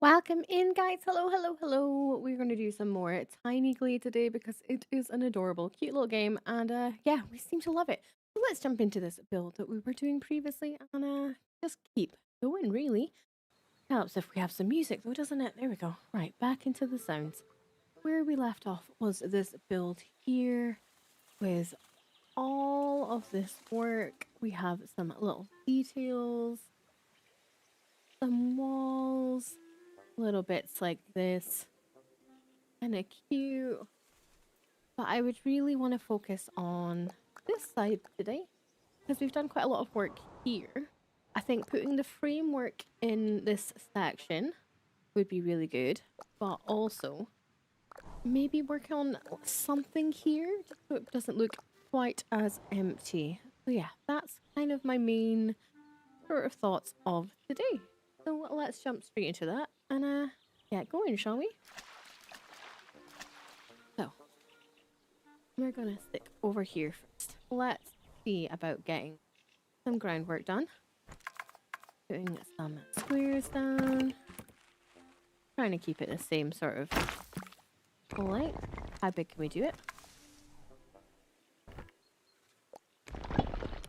Welcome in, guys. Hello, hello, hello. We're going to do some more Tiny Glade today because it is an adorable, cute little game, and yeah, we seem to love it. So let's jump into this build that we were doing previously and just keep going. Really helps if we have some music, though, doesn't it? There we go. Right, back into the sounds. Where we left off was this build here with all of this work. We have some little details, some walls, little bits like this. Kind of cute. But I would really want to focus on this side today because we've done quite a lot of work here. I think putting the framework in this section would be really good, but also maybe work on something here just so it doesn't look quite as empty. So yeah, that's kind of my main sort of thoughts of today. So let's jump straight into that and get going, shall we? So we're gonna stick over here first. Let's see about getting some groundwork done. Putting some squares down. Trying to keep it the same sort of length. How big can we do it?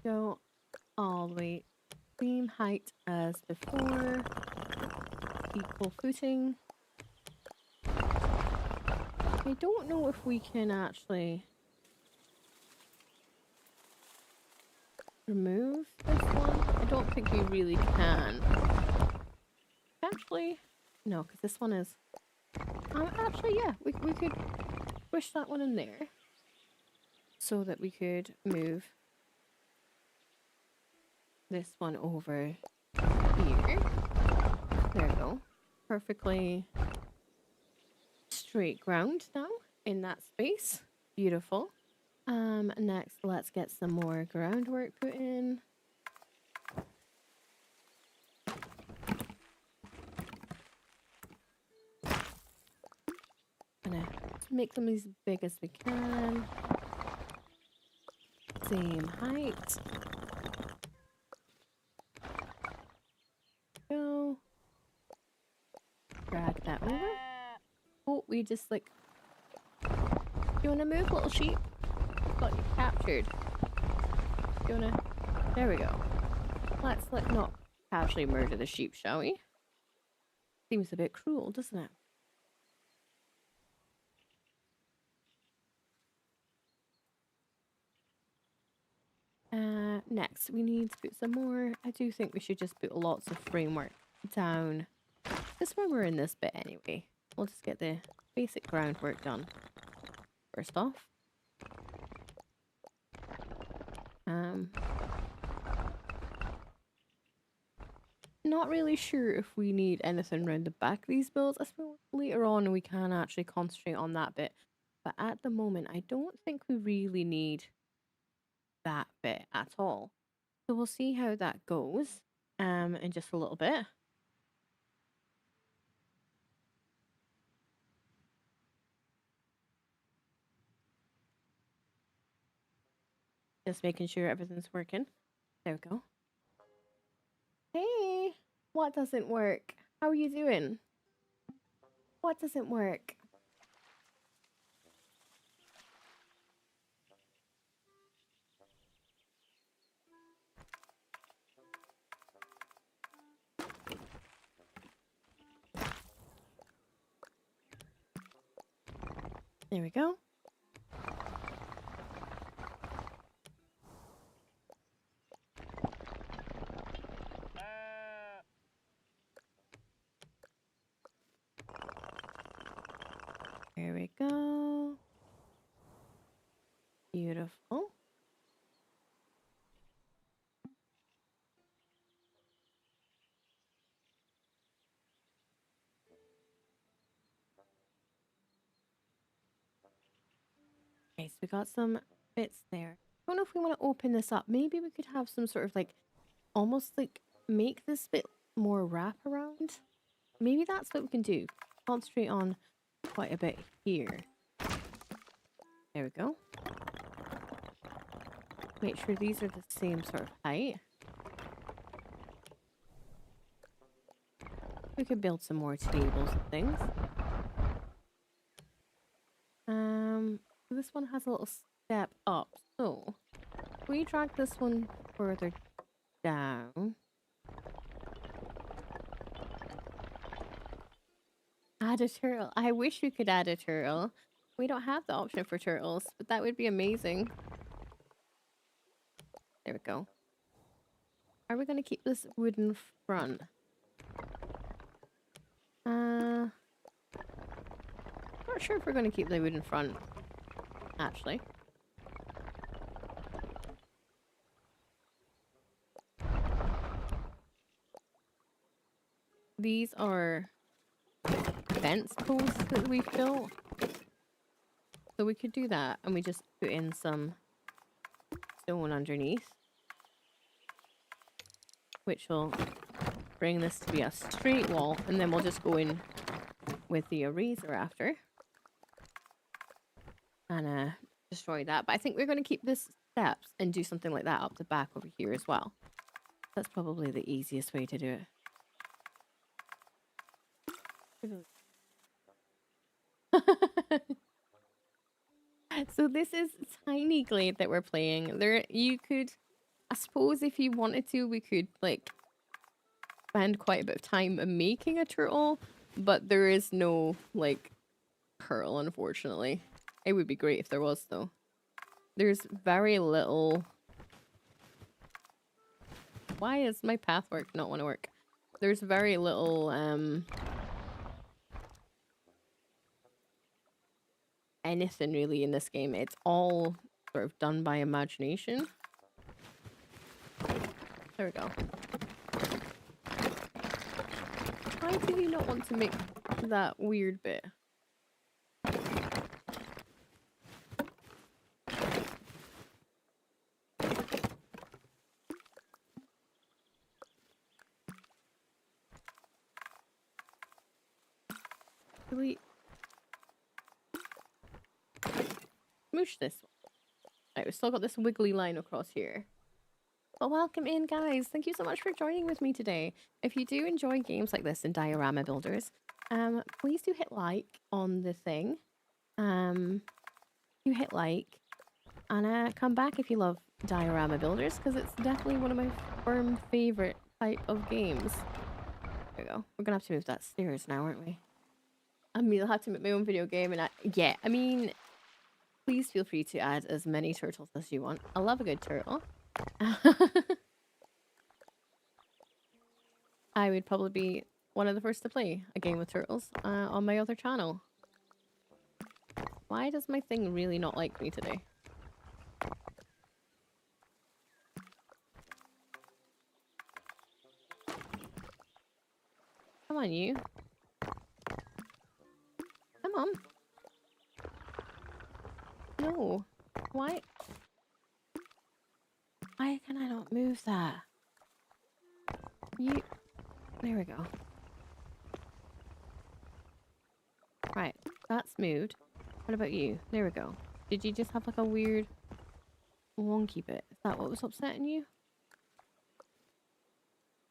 Go all the way same height as before. Equal footing. I don't know if we can actually remove this one. I don't think we really can. Actually, no, because this one is... actually, yeah, we could push that one in there so that we could move this one over here. There we go. Perfectly straight ground now in that space. Beautiful. Next, let's get some more groundwork put in. Gonna make them as big as we can. Same height. Go. Drag that over. Oh, we just like... You wanna move, little sheep? Got you captured. You wanna... There we go. Let's not casually murder the sheep, shall we? Seems a bit cruel, doesn't it? Next, we need to put some more. I do think we should just put lots of framework down. Just when we're in this bit anyway. We'll just get the basic groundwork done. First off. Not really sure if we need anything around the back of these builds. I suppose later on we can actually concentrate on that bit. But at the moment, I don't think we really need that bit at all. So we'll see how that goes in just a little bit. Just making sure everything's working. There we go. Hey, what doesn't work? How are you doing? What doesn't work? There we go. There we go. Beautiful. Okay, so we got some bits there. I don't know if we want to open this up. Maybe we could have some sort of like, almost like make this bit more wraparound. Maybe that's what we can do. Concentrate on quite a bit here. There we go. Make sure these are the same sort of height. We could build some more tables and things. This one has a little step up. So, if we drag this one further down. Add a turtle. I wish we could add a turtle. We don't have the option for turtles, but that would be amazing. There we go. Are we going to keep this wooden front? Not sure if we're going to keep the wooden front, actually. These are fence posts that we've built. So we could do that, and we just put in some stone underneath, which will bring this to be a straight wall, and then we'll just go in with the eraser after and destroy that. But I think we're going to keep this steps and do something like that up the back over here as well. That's probably the easiest way to do it. So this is Tiny Glade that we're playing. There, you could, I suppose, if you wanted to, we could like spend quite a bit of time making a turtle, but there is no like turtle, unfortunately. It would be great if there was, though. There's very little. Why is my pathwork not want to work? There's very little anything really in this game. It's all sort of done by imagination. There we go. Why do you not want to make that weird bit? We smoosh this one. Right, we've still got this wiggly line across here. Well, welcome in, guys. Thank you so much for joining with me today. If you do enjoy games like this in diorama builders, please do hit like on the thing. You hit like, and come back if you love diorama builders, because it's definitely one of my firm favorite type of games. There we go. We're gonna have to move that stairs now, aren't we? I mean, I'll have to make my own video game, and yeah, I mean, please feel free to add as many turtles as you want. I love a good turtle. I would probably be one of the first to play a game with turtles on my other channel. Why does my thing really not like me today? Come on, you. Come on. No. Why? Why can I not move that? You... There we go. Right. That's moved. What about you? There we go. Did you just have like a weird wonky bit? Is that what was upsetting you?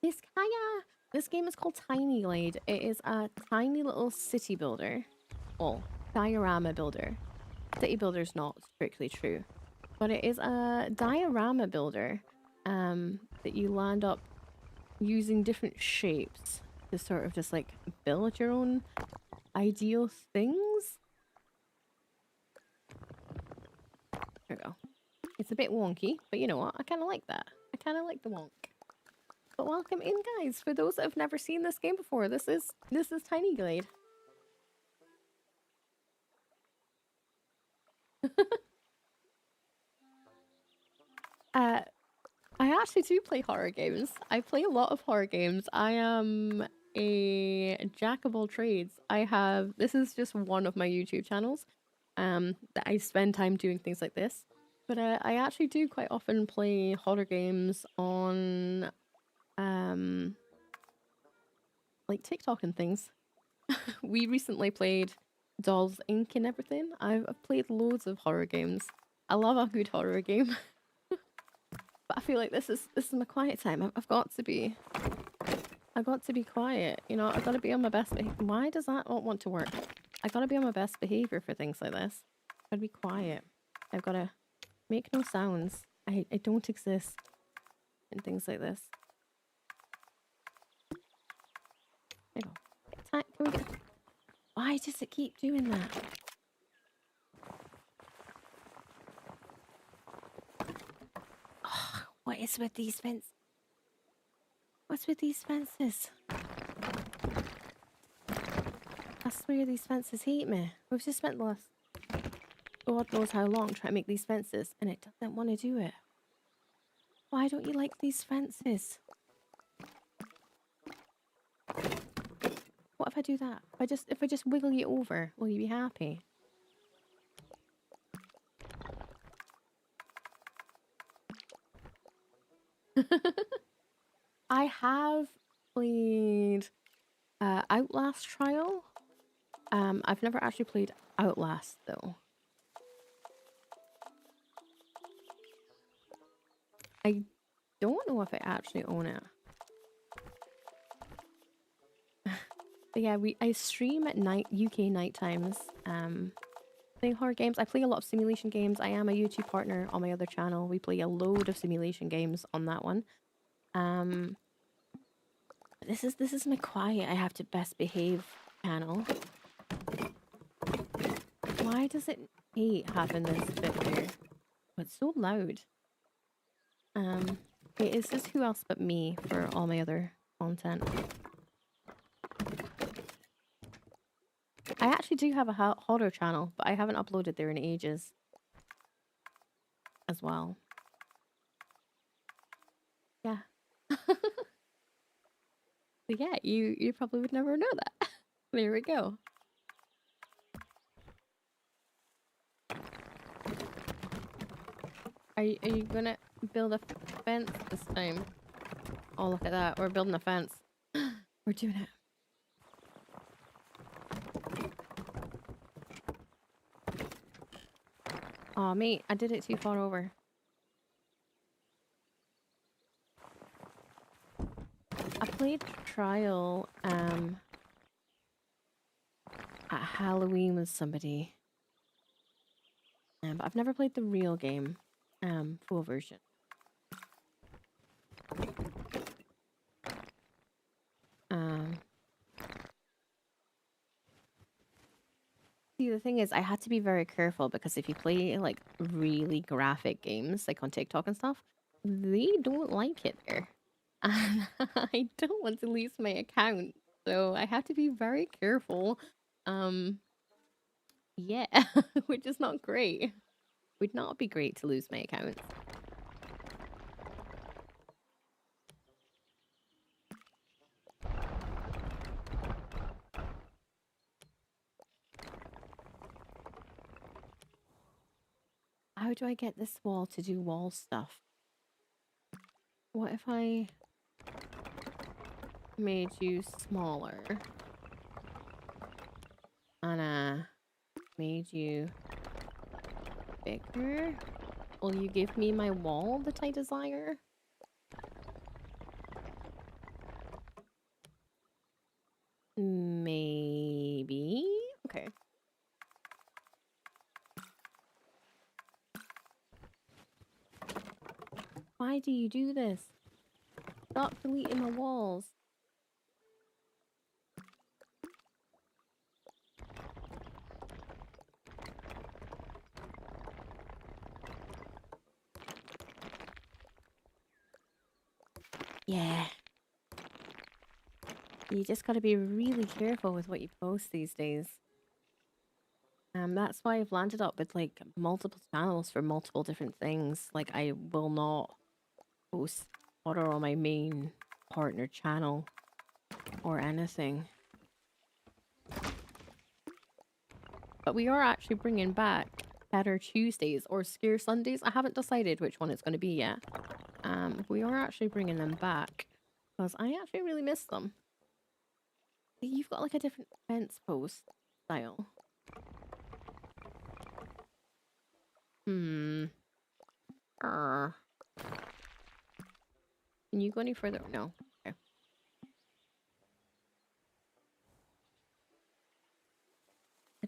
This game is called Tiny Glade. It is a tiny little city builder. Well, diorama builder. City builder is not strictly true. But it is a diorama builder that you land up using different shapes to sort of just like build your own ideal things. There we go. It's a bit wonky, but you know what? I kind of like that. I kind of like the wonk. But welcome in, guys. For those that have never seen this game before, this is Tiny Glade. I actually do play horror games. I play a lot of horror games. I am a jack of all trades. This is just one of my YouTube channels that I spend time doing things like this. But I actually do quite often play horror games on like TikTok and things. We recently played Dolls Inc. and everything. I've played loads of horror games. I love a good horror game. But I feel like this is my quiet time. I've got to be I got to be quiet. You know, I gotta be on my best behavior. Why does that not want to work? I gotta be on my best behavior for things like this. Gotta be quiet. I've gotta make no sounds. I don't exist in things like this. There you go. Can we get... Why does it keep doing that? Oh, what is with these fences? What's with these fences? I swear these fences hate me. We've just spent the last God knows how long trying to make these fences and it doesn't want to do it. Why don't you like these fences? What if I do that? If I just wiggle you over, will you be happy? I have played Outlast Trial. I've never actually played Outlast though. I don't know if I actually own it. But yeah, I stream at night, UK night times. Playing horror games. I play a lot of simulation games. I am a YouTube partner on my other channel. We play a load of simulation games on that one. This is my quiet. I have to best behave channel. Why does it hate having this bit here? Oh, it's so loud. Wait, is this Who Else But Me for all my other content? I actually do have a horror channel, but I haven't uploaded there in ages as well. Yeah. But yeah, you probably would never know that. There we go. Are you gonna build a fence this time? Oh, look at that. We're building a fence. We're doing it. Oh, mate, I did it too far over. I played Trial at Halloween with somebody. But I've never played the real game, full version. See, the thing is, I had to be very careful because if you play like really graphic games, like on TikTok and stuff, they don't like it there. And I don't want to lose my account, so I have to be very careful. Yeah, which is not great. Would not be great to lose my account. How do I get this wall to do wall stuff? What if I made you smaller? And made you bigger? Will you give me my wall that I desire? Maybe? Okay. Why do you do this? Stop deleting the walls. Yeah. You just gotta be really careful with what you post these days. That's why I've landed up with like multiple channels for multiple different things. Like I will not post horror on my main partner channel or anything. But we are actually bringing back Better Tuesdays or Scare Sundays. I haven't decided which one it's going to be yet. We are actually bringing them back because I actually really miss them. You've got like a different fence post style. Can you go any further? No. Okay.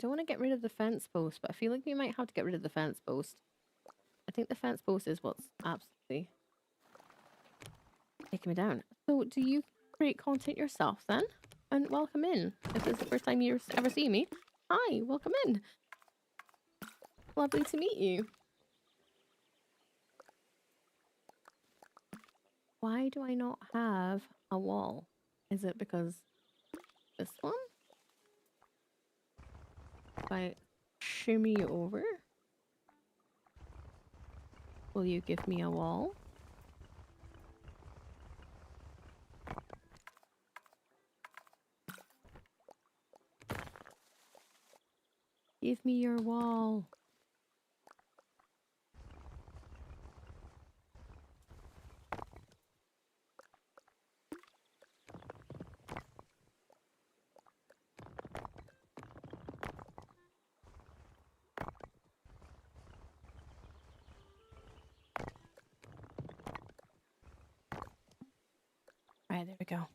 don't want to get rid of the fence post, but I feel like we might have to get rid of the fence post. I think the fence post is what's absolutely taking me down. So do you create content yourself then? And welcome in. If this is the first time you've ever seen me, hi, welcome in. Lovely to meet you. Why do I not have a wall? Is it because this one? If I shimmy you over, will you give me a wall? Give me your wall. Alright, there we go.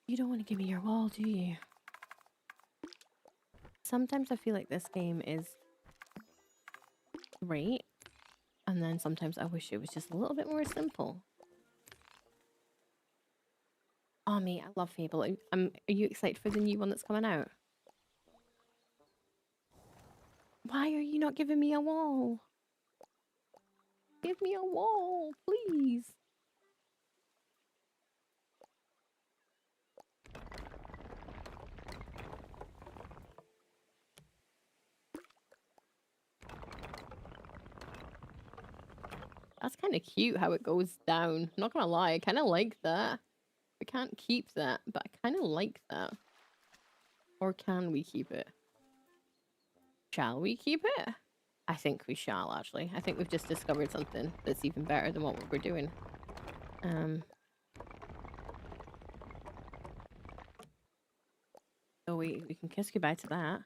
You don't want to give me your wall, do you? Sometimes I feel like this game is great, and then sometimes I wish it was just a little bit more simple. Oh, mate, I love Fable. Are you excited for the new one that's coming out? Why are you not giving me a wall? Give me a wall, please. That's kind of cute how it goes down. Not gonna lie, I kind of like that. We can't keep that, but I kind of like that. Or can we keep it? Shall we keep it? I think we shall, actually. I think we've just discovered something that's even better than what we're doing. So we can kiss goodbye to that.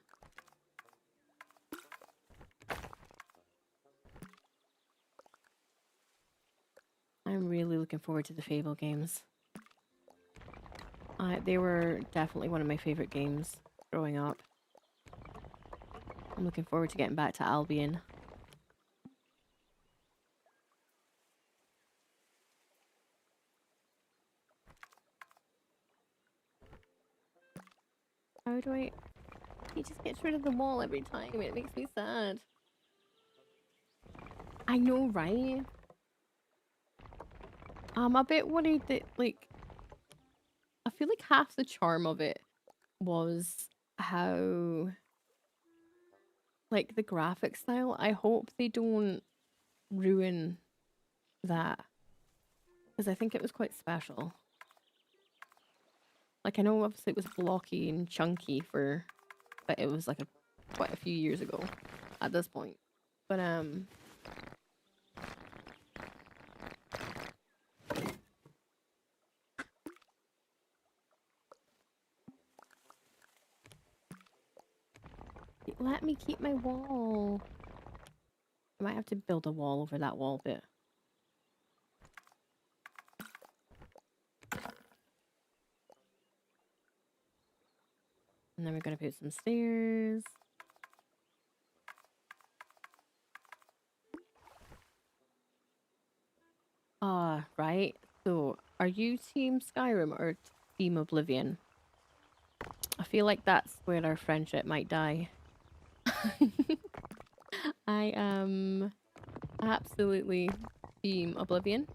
I'm really looking forward to the Fable games. They were definitely one of my favorite games growing up. I'm looking forward to getting back to Albion. How do I... He just gets rid of the wall every time. It makes me sad. I know, right? I'm a bit worried that, like... I feel like half the charm of it was how... Like, the graphic style. I hope they don't ruin that. Because I think it was quite special. Like, I know obviously it was blocky and chunky for... But it was like quite a few years ago at this point. But, let me keep my wall. I might have to build a wall over that wall bit. And then we're going to put some stairs. Right. So, are you Team Skyrim or Team Oblivion? I feel like that's where our friendship might die. I am absolutely Team Oblivion.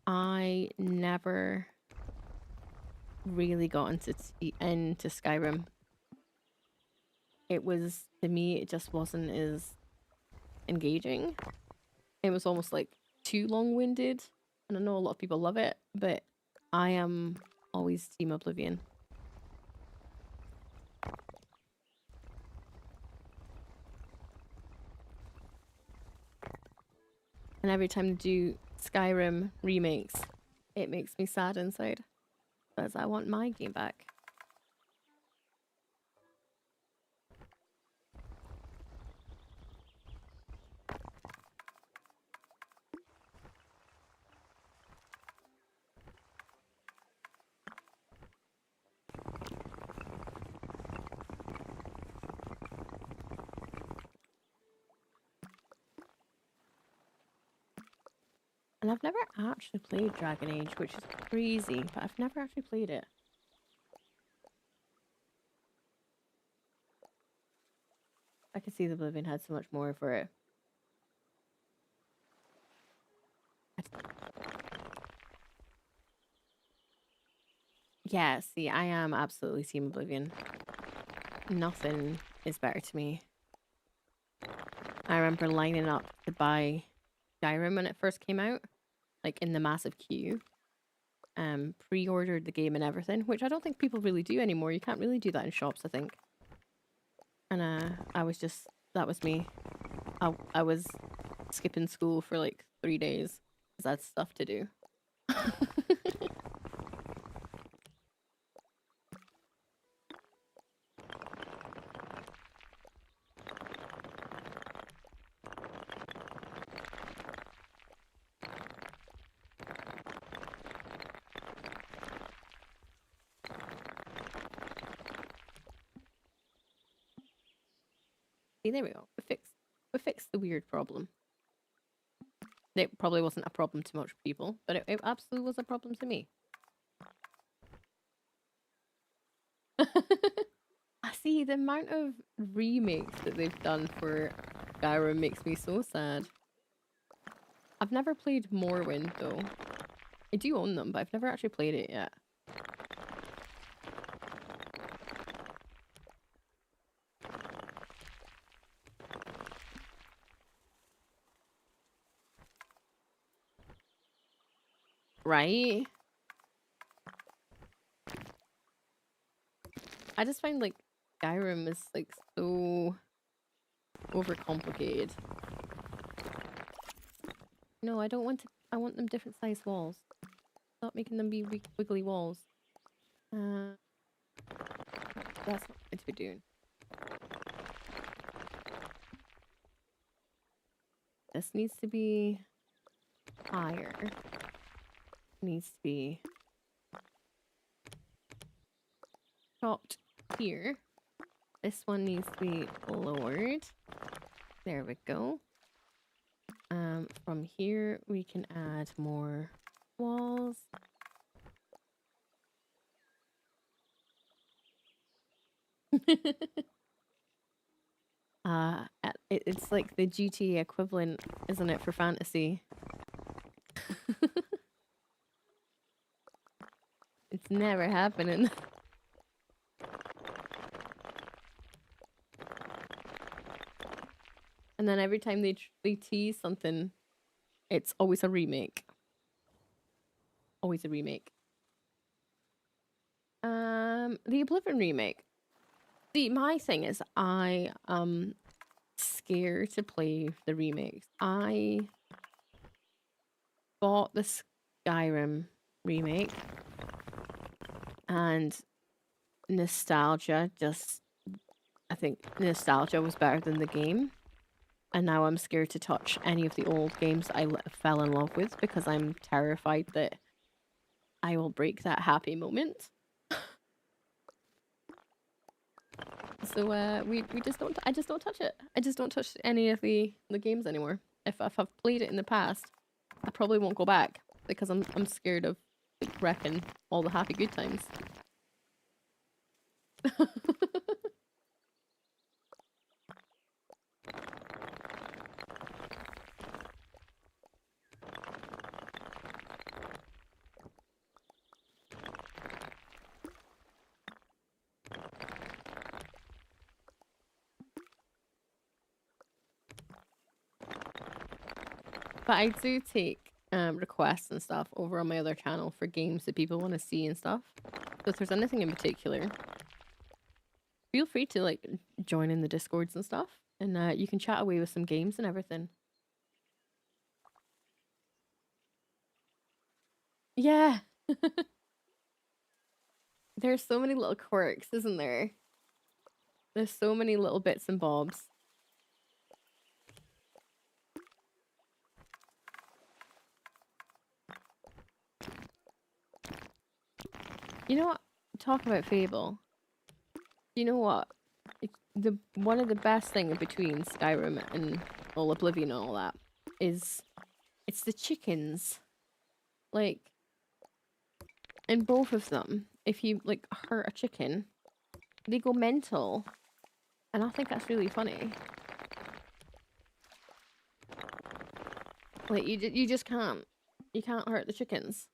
I never really got into Skyrim. It was, to me, it just wasn't as engaging. It was almost like too long-winded. And I know a lot of people love it, but I am always Team Oblivion. And every time they do Skyrim remakes, it makes me sad inside. Because I want my game back. And I've never actually played Dragon Age, which is crazy, but I've never actually played it. I could see the Oblivion had so much more for it. Yeah, see, I am absolutely Team Oblivion. Nothing is better to me. I remember lining up to buy Skyrim when it first came out, like in the massive queue. Pre-ordered the game and everything, which I don't think people really do anymore. You can't really do that in shops, I think. And I was just, that was me. I was skipping school for like 3 days because I had stuff to do. See, there we go. We fixed the weird problem. It probably wasn't a problem to most people, but it absolutely was a problem to me. I see the amount of remakes that they've done for Skyrim makes me so sad. I've never played Morrowind though. I do own them, but I've never actually played it yet. Right? I just find like Skyrim is like so overcomplicated. No, I don't want to. I want them different size walls. Stop making them be wiggly walls. That's not what I'm to be doing. This needs to be higher. Needs to be chopped here. This one needs to be lowered. There we go. From here we can add more walls. It's like the GTA equivalent, isn't it, for fantasy? It's never happening. And then every time they tease something, it's always a remake. Always a remake. The Oblivion remake. See, my thing is I scared to play the remakes. I bought the Skyrim remake and nostalgia just, I think nostalgia was better than the game. And now I'm scared to touch any of the old games I fell in love with because I'm terrified that I will break that happy moment. So we just don't. I just don't touch it. I just don't touch any of the games anymore. If I've played it in the past, I probably won't go back because I'm scared of like, wrecking all the happy good times. But I do take requests and stuff over on my other channel for games that people want to see and stuff. So if there's anything in particular, feel free to like join in the discords and stuff, and you can chat away with some games and everything. Yeah. There's so many little quirks, isn't there? There's so many little bits and bobs. You know what? Talk about Fable. You know what? The one of the best things between Skyrim and all Oblivion and all that is It's the chickens. Like, in both of them, if you, like, hurt a chicken, they go mental. And I think that's really funny. Like, you just can't. You can't hurt the chickens.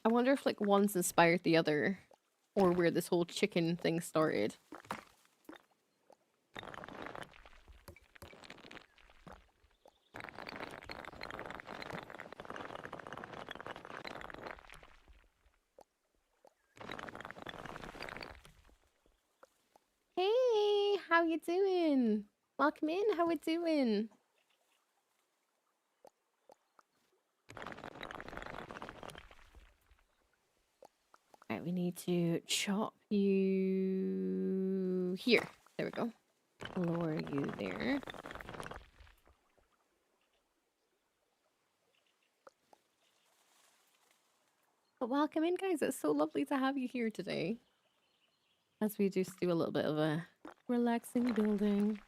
I wonder if, like, one's inspired the other. Or where this whole chicken thing started. Hey, how you doing? Welcome in, how we doing? Right, we need to chop you here. There we go. Lower you there. But welcome in, guys. It's so lovely to have you here today. As we just do a little bit of a relaxing building.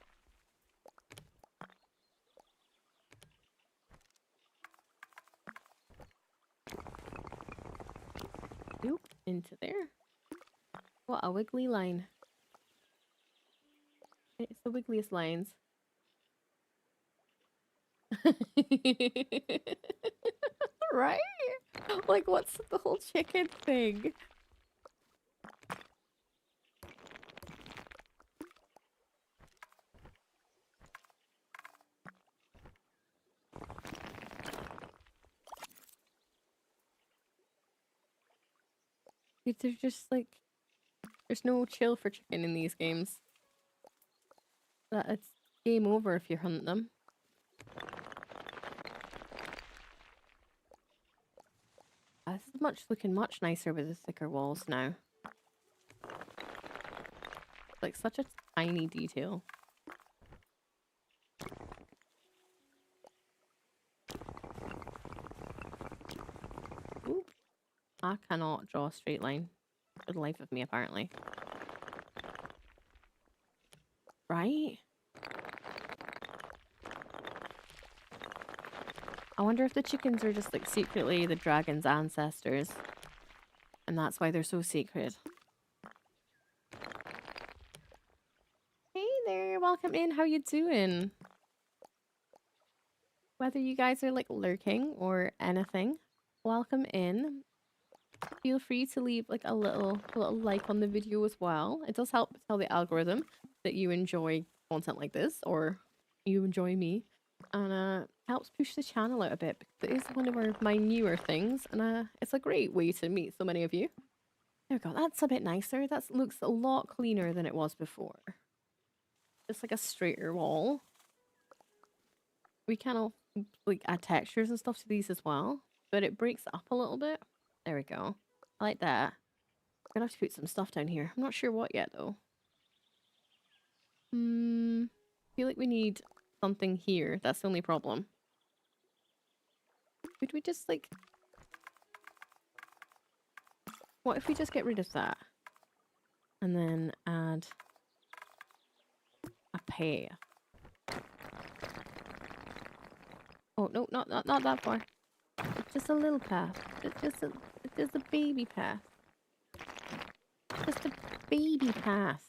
Oop, into there. What a wiggly line. It's the wiggliest lines. Right? Like, what's the whole chicken thing? There's just like, there's no chill for chicken in these games. That it's game over if you hunt them. This is looking much nicer with the thicker walls now. Like such a tiny detail. Oop. I cannot draw a straight line for the life of me, apparently. Right? I wonder if the chickens are just like secretly the dragon's ancestors. And that's why they're so sacred. Hey there, welcome in. How you doing? Whether you guys are like lurking or anything, welcome in. Feel free to leave like a little like on the video as well. It does help tell the algorithm that you enjoy content like this or you enjoy me. And helps push the channel out a bit because it is one of my newer things and it's a great way to meet so many of you. There we go, that's a bit nicer. That looks a lot cleaner than it was before. Just like a straighter wall. We can like add textures and stuff to these as well, but it breaks it up a little bit. There we go. I like that. I'm gonna have to put some stuff down here. I'm not sure what yet though. I feel like we need something here. That's the only problem. Could we just like... What if we just get rid of that? And then add a path. Oh, no, not that far. It's just a little path. It's just a baby path. Just a baby path.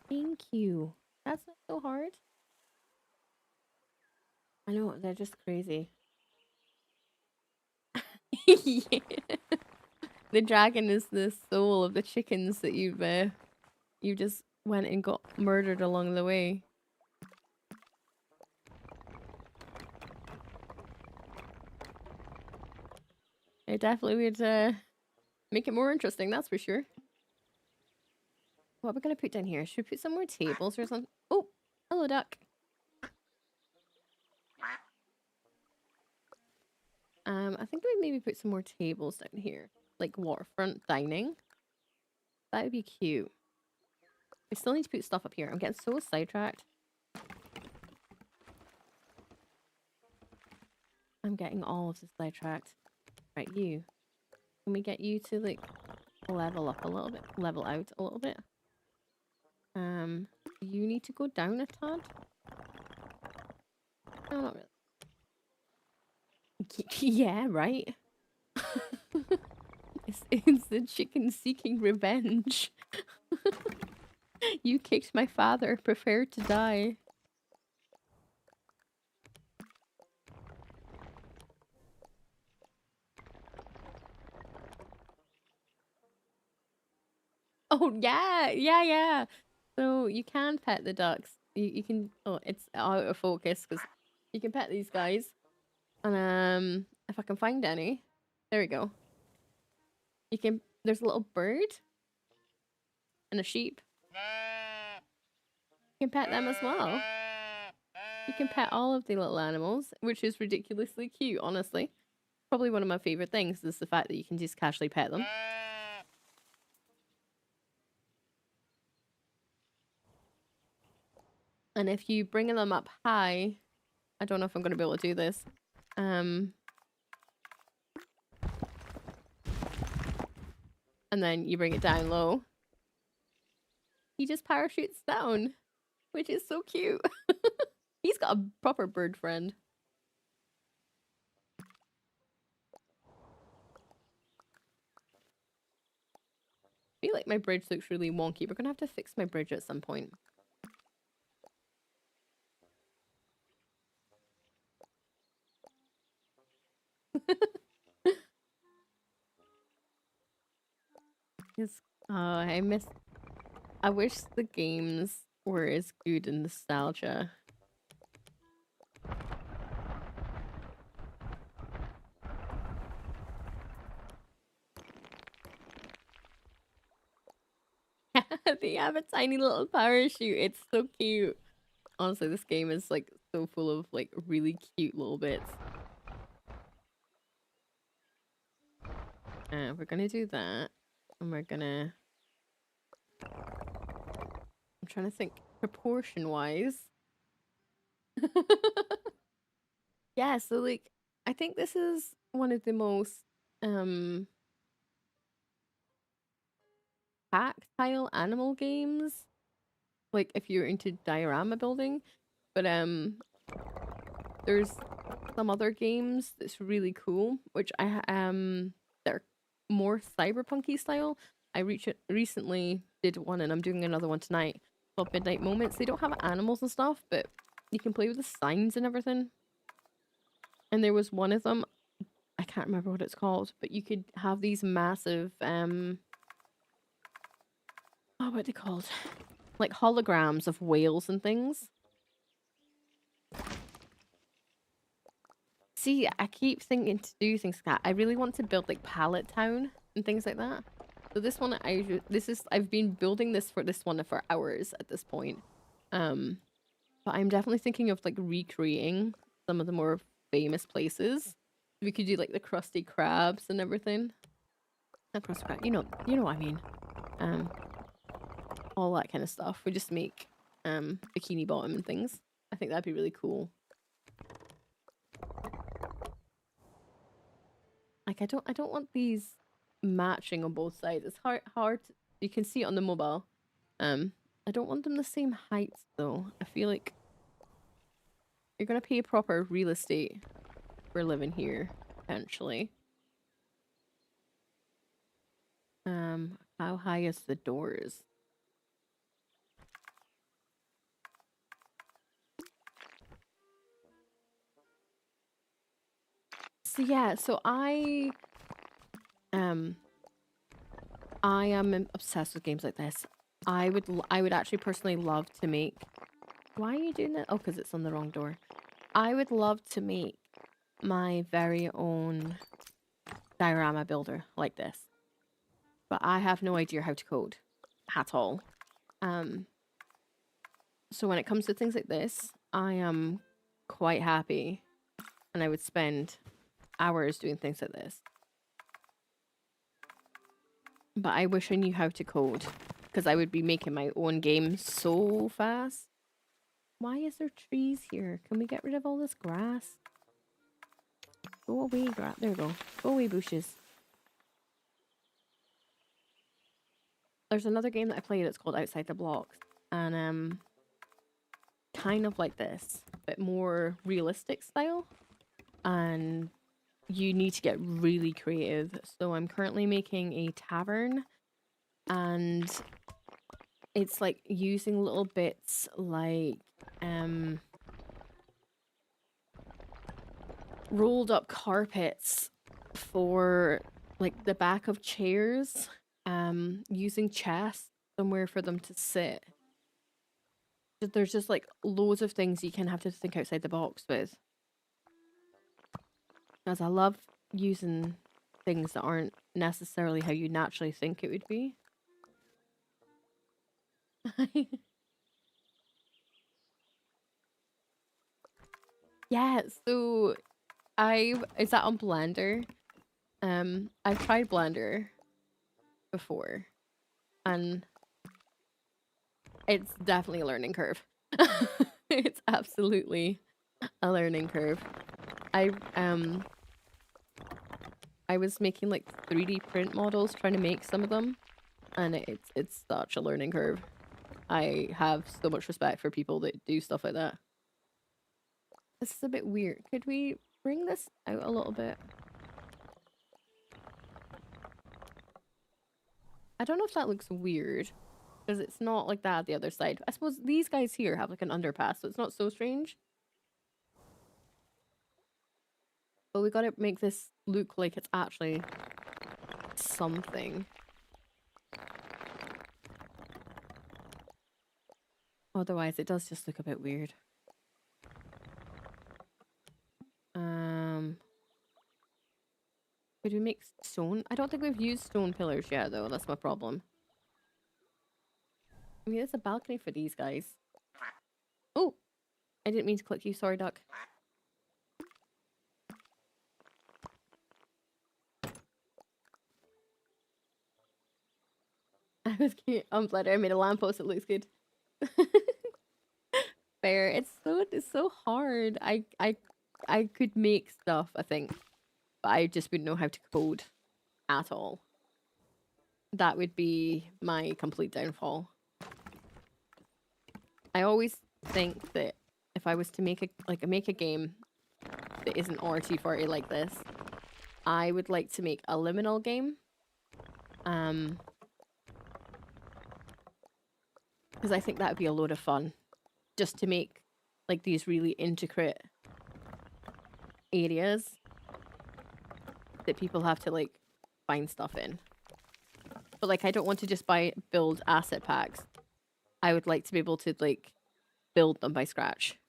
Thank you. That's not so hard. I know, they're just crazy. Yeah. The dragon is the soul of the chickens that you just went and got murdered along the way. It definitely would make it more interesting, that's for sure. What are we gonna put down here? Should we put some more tables or something? Oh, hello, duck. I think we maybe put some more tables down here, like waterfront dining. That would be cute. We still need to put stuff up here. I'm getting so sidetracked. I'm getting all of this sidetracked. Right, you. Can we get you to like level up a little bit? Level out a little bit? you need to go down a tad? No, not really. Yeah, right. It's the chicken seeking revenge. You kicked my father. Prepare to die. Oh yeah, yeah, yeah. So you can pet the ducks. You can. Oh, it's out of focus because you can pet these guys. And if I can find any, there we go. You can. There's a little bird and a sheep. You can pet them as well. You can pet all of the little animals, which is ridiculously cute. Honestly, probably one of my favorite things is the fact that you can just casually pet them. And if you bring them up high, I don't know if I'm going to be able to do this. And then you bring it down low. He just parachutes down, which is so cute. He's got a proper bird friend. I feel like my bridge looks really wonky. We're going to have to fix my bridge at some point. Yes. I wish the games were as good in nostalgia. They have a tiny little parachute. It's so cute. Honestly, this game is like so full of like really cute little bits. We're gonna do that. And we're gonna... I'm trying to think proportion-wise. Yeah, so like I think this is one of the most tactile animal games. Like if you're into diorama building. But there's some other games that's really cool, which they're more cyberpunky style. I recently did one and I'm doing another one tonight called Midnight Moments. They don't have animals and stuff, but you can play with the signs and everything. And there was one of them, I can't remember what it's called, but you could have these massive what are they called? Like holograms of whales and things. See, I keep thinking to do things like that. I really want to build like Pallet Town and things like that. So this one, I've been building this one for hours at this point. But I'm definitely thinking of like recreating some of the more famous places. We could do like the Krusty Krabs and everything. Not Krusty Krab, you know what I mean. All that kind of stuff. We just make Bikini Bottom and things. I think that'd be really cool. Like I don't want these matching on both sides. It's hard. You can see it on the mobile. I don't want them the same height though. I feel like you're gonna pay proper real estate for living here, potentially. How high is the doors? So yeah, so I am obsessed with games like this. I would actually personally love to make... Why are you doing that? Oh, because it's on the wrong door. I would love to make my very own diorama builder like this. But I have no idea how to code at all. So when it comes to things like this, I am quite happy and I would spend hours doing things like this. But I wish I knew how to code because I would be making my own game so fast. Why is there trees here? Can we get rid of all this grass? Go away, grass. There we go. Go away, bushes. There's another game that I played that's called Outside the Blocks. And kind of like this, but more realistic style. And you need to get really creative. So I'm currently making a tavern, and it's like using little bits like rolled up carpets for like the back of chairs, using chests somewhere for them to sit. There's just like loads of things you can have to think outside the box with. Because I love using things that aren't necessarily how you naturally think it would be. Yeah, so is that on Blender? I've tried Blender before, and it's definitely a learning curve. It's absolutely a learning curve. I was making like 3D print models, trying to make some of them, and it's such a learning curve. I have so much respect for people that do stuff like that. This is a bit weird. Could we bring this out a little bit? I don't know if that looks weird, because it's not like that the other side. I suppose these guys here have like an underpass, so it's not so strange. But we gotta make this look like it's actually something. Otherwise, it does just look a bit weird. Could we make stone? I don't think we've used stone pillars yet, though. That's my problem. I mean, there's a balcony for these guys. Oh! I didn't mean to click you. Sorry, duck. I was cute. I'm glad I made a lamppost. It looks good. Fair. It's so hard. I could make stuff, I think, but I just wouldn't know how to code at all. That would be my complete downfall. I always think that if I was to make a game that isn't arty farty like this, I would like to make a liminal game. Because I think that would be a load of fun. Just to make like these really intricate areas that people have to like find stuff in. But like, I don't want to just build asset packs. I would like to be able to like build them by scratch.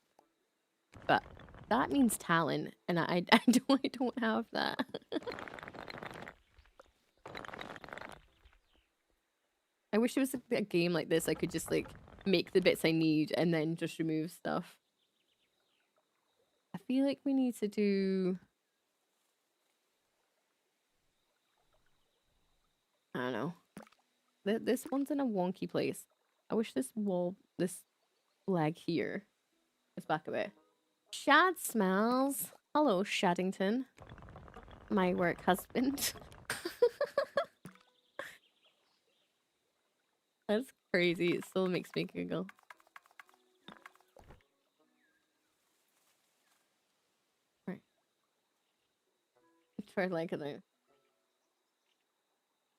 But that means talent, and I don't have that. I wish there was a game like this I could just like make the bits I need and then just remove stuff. I feel like we need to do... I don't know. This one's in a wonky place. I wish this leg here is back a bit. Shad smells. Hello, Shaddington. My work husband. That's crazy. It still makes me giggle. Right. Try like it.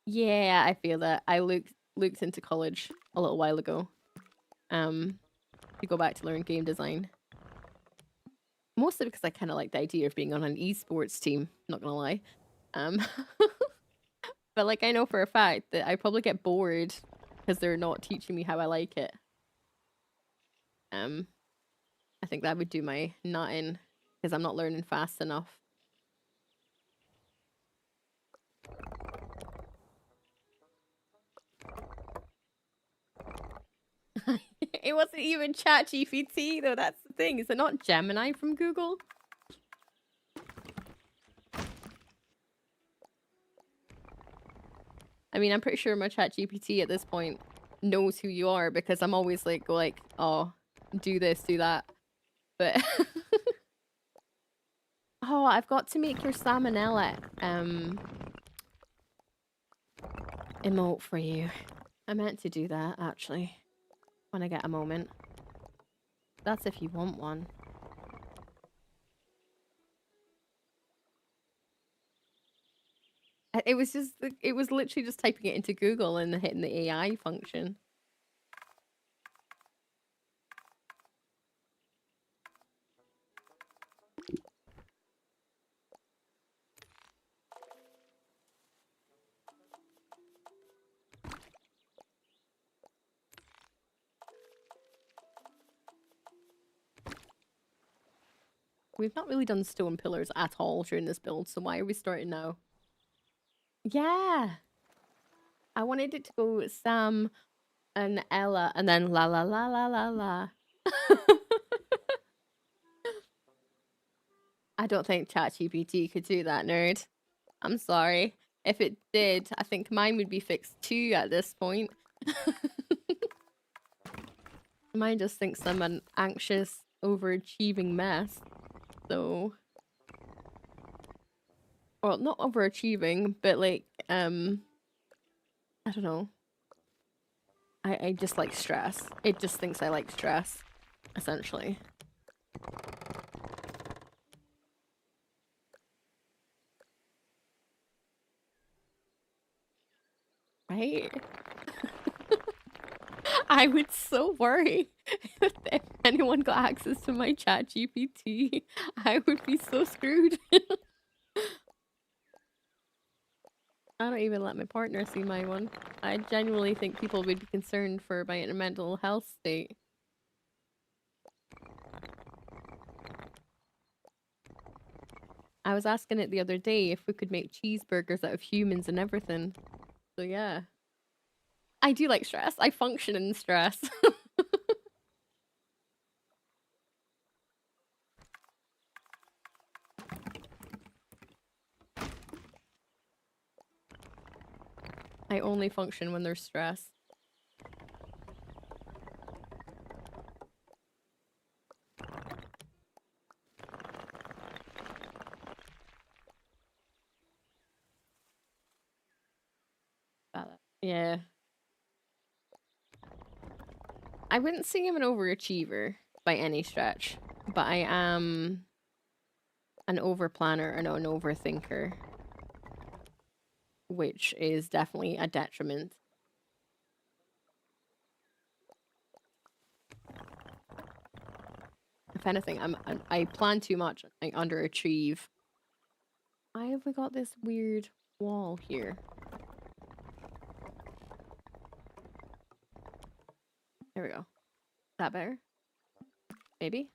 Yeah, I feel that. I looked into college a little while ago. To go back to learn game design. Mostly because I kind of like the idea of being on an esports team, not gonna lie. But like I know for a fact that I probably get bored because they're not teaching me how I like it. I think that would do my nut in because I'm not learning fast enough. It wasn't even ChatGPT though, that's the thing. Is it not Gemini from Google? I mean, I'm pretty sure my ChatGPT at this point knows who you are because I'm always like, oh, do this, do that. But oh, I've got to make your salmonella emote for you. I meant to do that actually when I get a moment. That's if you want one. It was just, it was literally just typing it into Google and hitting the AI function. We've not really done stone pillars at all during this build, so why are we starting now? Yeah! I wanted it to go Sam and Ella and then la la la la la la. I don't think ChatGPT could do that, nerd. I'm sorry. If it did, I think mine would be fixed too at this point. Mine just thinks I'm an anxious, overachieving mess. So, well, not overachieving, but like, I don't know. I just like stress. It just thinks I like stress, essentially. Right? I would so worry if anyone got access to my chat GPT. I would be so screwed. I don't even let my partner see my one. I genuinely think people would be concerned for my mental health state. I was asking it the other day if we could make cheeseburgers out of humans and everything. So yeah. I do like stress. I function in stress. I only function when there's stress. Yeah. I wouldn't say I'm an overachiever by any stretch, but I am an overplanner and an overthinker, which is definitely a detriment. If anything, I plan too much. I underachieve. Why have we got this weird wall here? There we go. Is that better? Maybe?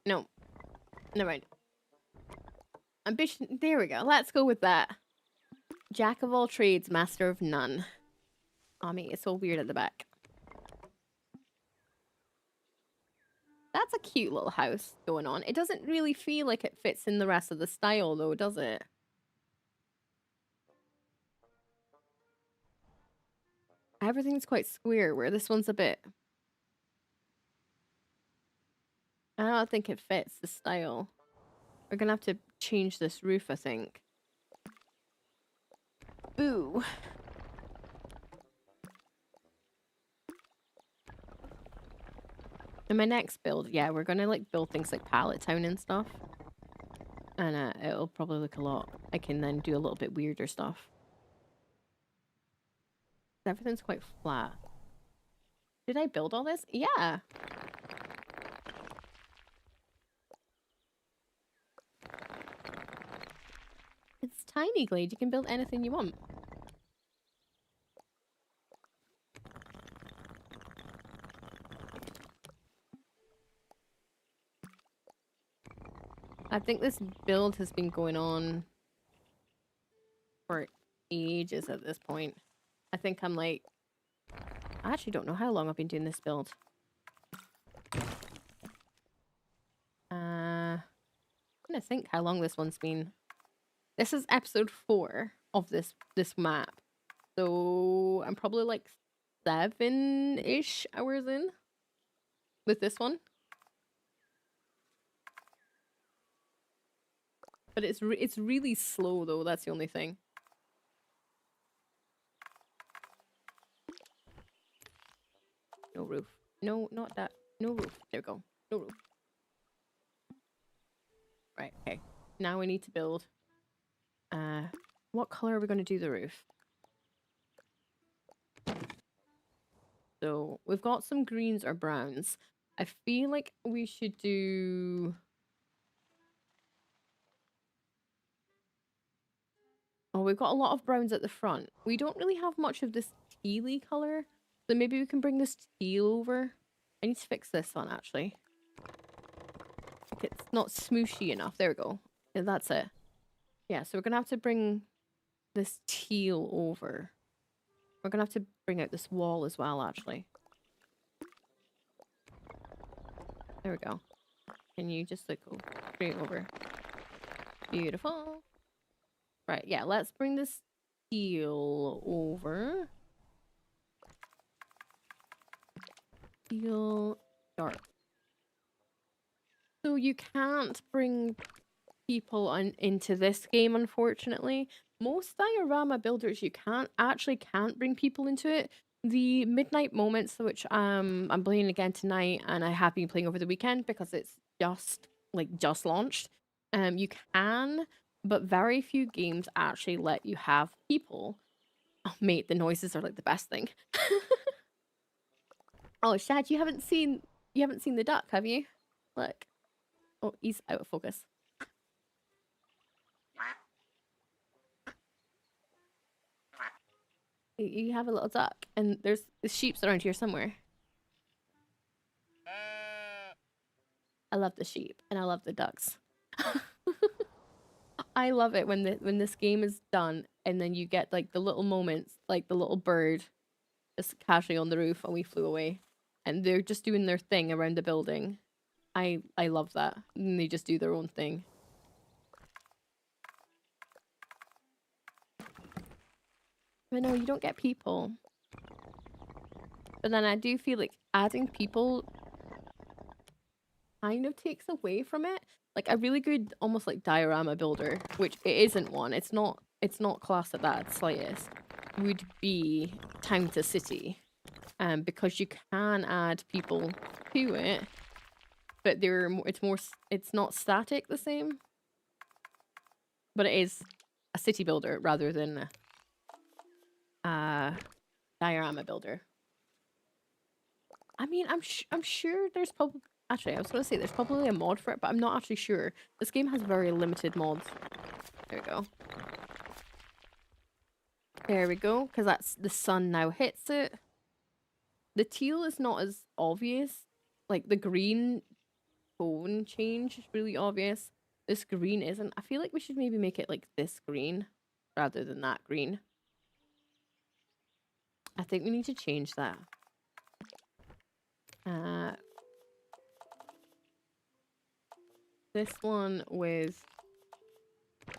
No. Never mind. Ambition. There we go. Let's go with that. Jack of all trades, master of none. Oh, mate, it's so weird at the back. That's a cute little house going on. It doesn't really feel like it fits in the rest of the style, though, does it? Everything's quite square, where this one's a bit... I don't think it fits the style. We're gonna have to change this roof, I think. Boo. In my next build, yeah, we're gonna like build things like Pallet Town and stuff. And it'll probably look a lot. I can then do a little bit weirder stuff. Everything's quite flat. Did I build all this? Yeah. It's Tiny Glade. You can build anything you want. I think this build has been going on for ages at this point. I think I'm like... I actually don't know how long I've been doing this build. I'm gonna think how long this one's been. This is episode 4 of this map. So I'm probably like 7-ish hours in with this one. But it's really slow though, that's the only thing. No roof. No, not that. No roof. There we go. No roof. Right, okay. Now we need to build. What color are we going to do the roof? So we've got some greens or browns. I feel like we should do... Oh, we've got a lot of browns at the front. We don't really have much of this tealy color. So maybe we can bring this teal over. I need to fix this one, actually. Like it's not smooshy enough. There we go. Yeah, that's it. Yeah, so we're going to have to bring this teal over. We're going to have to bring out this wall as well, actually. There we go. Can you just like go straight over? Beautiful. Right, yeah, let's bring this teal over. Teal dark. So you can't bring people into this game, unfortunately. Most diorama builders you can't bring people into it. The Midnight Moments, which I'm playing again tonight, and I have been playing over the weekend because it's just launched. You can, but very few games actually let you have people. Oh, mate, the noises are like the best thing. Oh, Shad, you haven't seen the duck, have you? Look. Oh, he's out of focus. You have a little duck, and there's sheep around here somewhere. I love the sheep, and I love the ducks. I love it when this game is done, and then you get like the little moments, like the little bird just casually on the roof, and we flew away, and they're just doing their thing around the building. I love that, and they just do their own thing. But no, you don't get people. But then I do feel like adding people kind of takes away from it. Like a really good, almost like diorama builder, which it isn't one. It's not classed at that slightest. Would be Town to City, because you can add people to it, but it's not static the same. But it is a city builder rather than a diorama builder. I mean, I'm sure there's probably... Actually, I was going to say there's probably a mod for it, but I'm not actually sure. This game has very limited mods. There we go. There we go, because that's the sun now hits it. The teal is not as obvious. Like, the green tone change is really obvious. This green isn't. I feel like we should maybe make it like this green rather than that green. I think we need to change that. This one with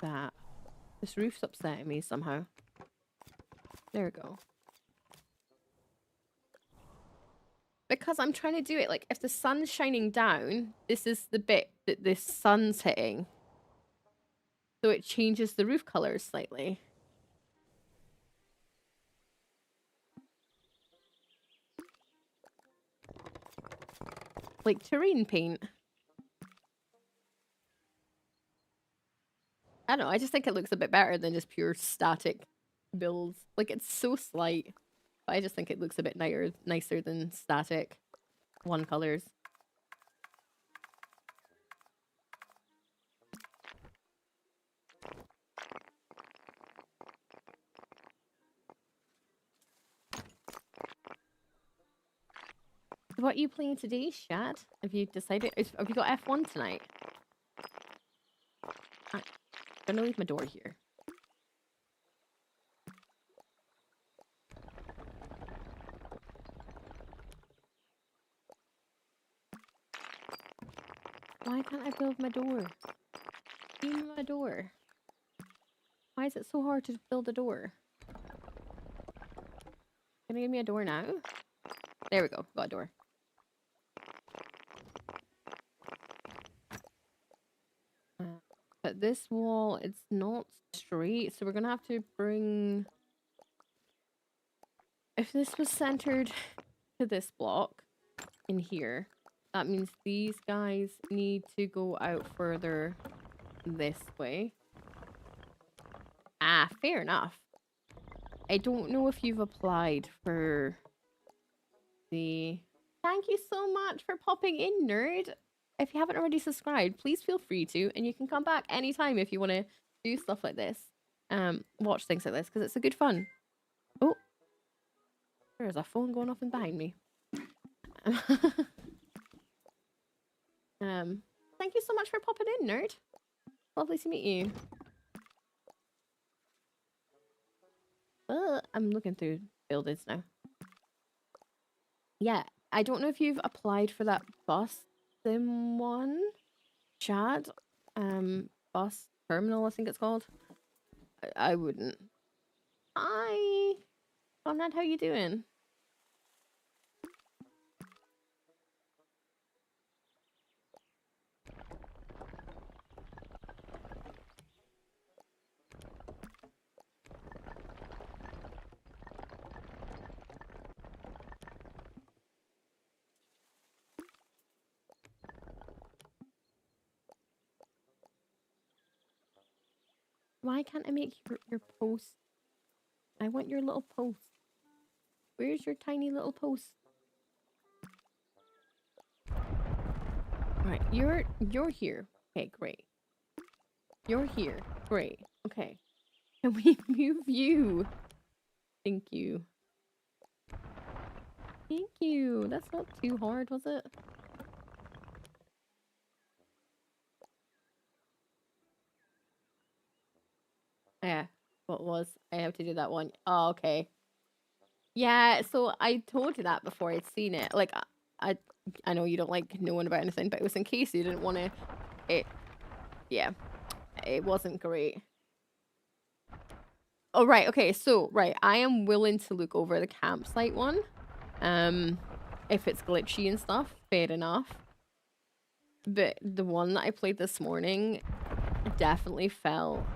that. This roof's upsetting me somehow. There we go. Because I'm trying to do it, like, if the sun's shining down, this is the bit that the sun's hitting. So it changes the roof colors slightly. Like terrain paint. I don't know, I just think it looks a bit better than just pure static builds. Like, it's so slight. But I just think it looks a bit nicer than static one colors. What are you playing today, Shad? Have you decided? Have you got F1 tonight? I'm gonna leave my door here. Why can't I build my door? Give me my door. Why is it so hard to build a door? Can you give me a door now? There we go. Got a door. But this wall, it's not straight, so we're gonna have to bring... If this was centered to this block in here, that means these guys need to go out further this way. Ah, fair enough. I don't know if you've applied for the... Thank you so much for popping in, nerd. If you haven't already subscribed, please feel free to, and you can come back anytime if you want to do stuff like this. Watch things like this, because it's a good fun. Oh, there's a phone going off in behind me. Thank you so much for popping in, nerd. Lovely to meet you. I'm looking through buildings now. Yeah, I don't know if you've applied for that bus sim one, Chad. Bus terminal, I think it's called. I wouldn't. Hi, Conrad, how you doing? Why can't I make your post? I want your little post. Where's your tiny little post? Right, you're here. Okay, great. You're here. Great. Okay. Can we move you? Thank you. Thank you. That's not too hard, was it? Yeah. What was? I have to do that one. Oh, okay. Yeah, so I told you that before I'd seen it. Like, I know you don't like knowing about anything, but it was in case you didn't want to... Yeah. It wasn't great. Oh, right. Okay, so, right. I am willing to look over the campsite one. If it's glitchy and stuff, fair enough. But the one that I played this morning definitely felt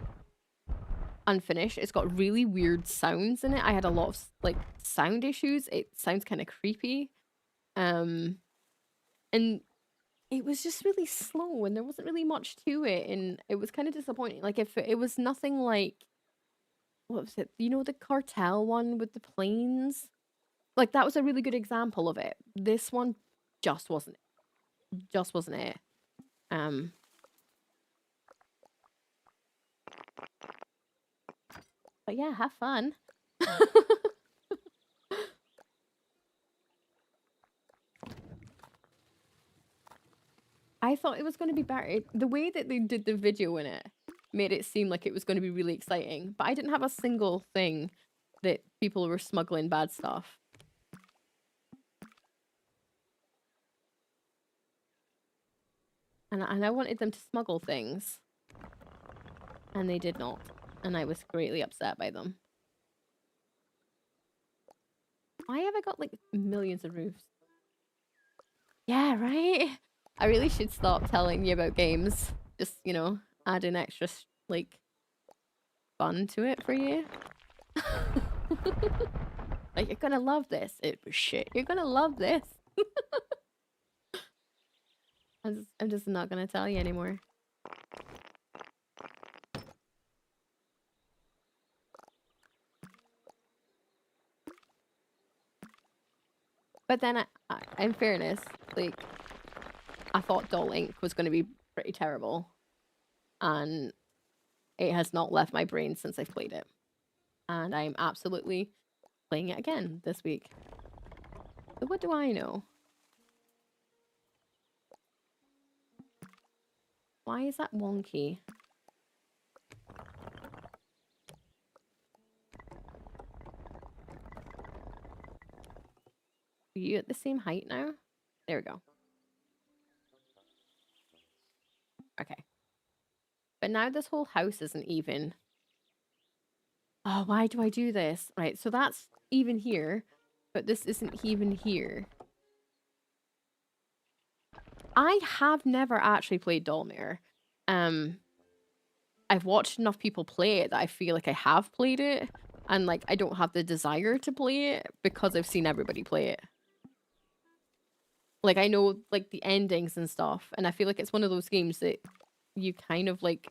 unfinished. It's got really weird sounds in it. I had a lot of, like, sound issues. It sounds kind of creepy. And it was just really slow and there wasn't really much to it, and it was kind of disappointing. Like, if it was nothing like... What was it? You know, the cartel one with the planes? Like, that was a really good example of it. This one just wasn't it. But yeah, have fun. I thought it was going to be better. The way that they did the video in it made it seem like it was going to be really exciting, but I didn't have a single thing that people were smuggling bad stuff. And I wanted them to smuggle things. And they did not. And I was greatly upset by them. Why have I got, like, millions of roofs? Yeah, right? I really should stop telling you about games. Just, you know, add an extra, like, fun to it for you. Like, you're gonna love this. It was shit. You're gonna love this. I'm just not gonna tell you anymore. But then, in fairness, like, I thought Doll Inc. was going to be pretty terrible. And it has not left my brain since I've played it. And I'm absolutely playing it again this week. So what do I know? Why is that wonky? Are you at the same height now? There we go. Okay. But now this whole house isn't even. Oh, why do I do this? Right, so that's even here, but this isn't even here. I have never actually played Dollmare. I've watched enough people play it that I feel like I have played it, and like I don't have the desire to play it because I've seen everybody play it. Like I know like the endings and stuff, and I feel like it's one of those games that you kind of like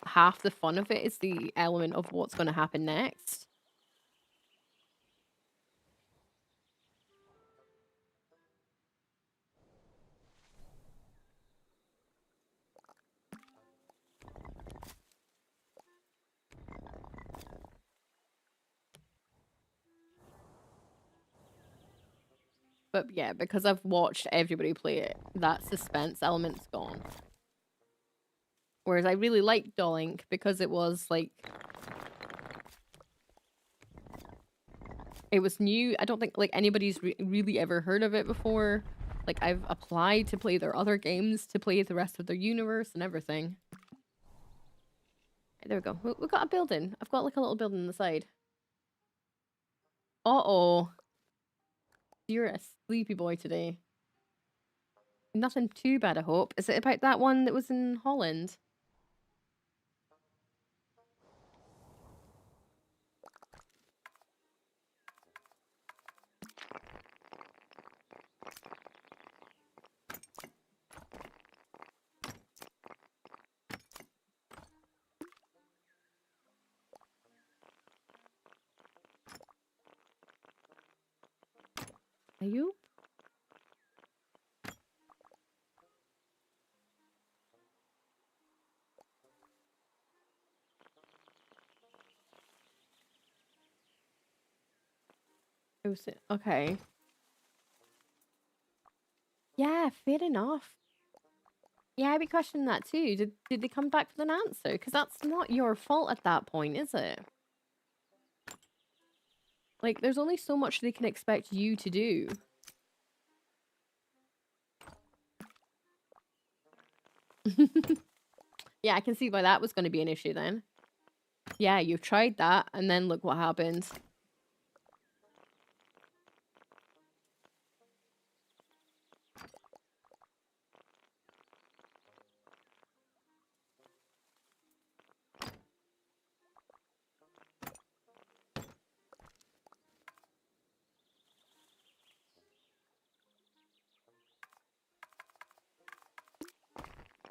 half the fun of it is the element of what's going to happen next. But yeah, because I've watched everybody play it, that suspense element's gone. Whereas I really liked Dollink because it was like it was new. I don't think like anybody's really ever heard of it before. Like I've applied to play their other games, to play the rest of their universe and everything. There we go. We've got a building. I've got like a little building on the side. Uh-oh. You're a sleepy boy today. Nothing too bad, I hope. Is it about that one that was in Holland? Are you? Okay. Yeah, fair enough. Yeah, I'd be questioning that too. Did they come back with an answer? Because that's not your fault at that point, is it? Like, there's only so much they can expect you to do. Yeah, I can see why that was going to be an issue then. Yeah, you've tried that, and then look what happens.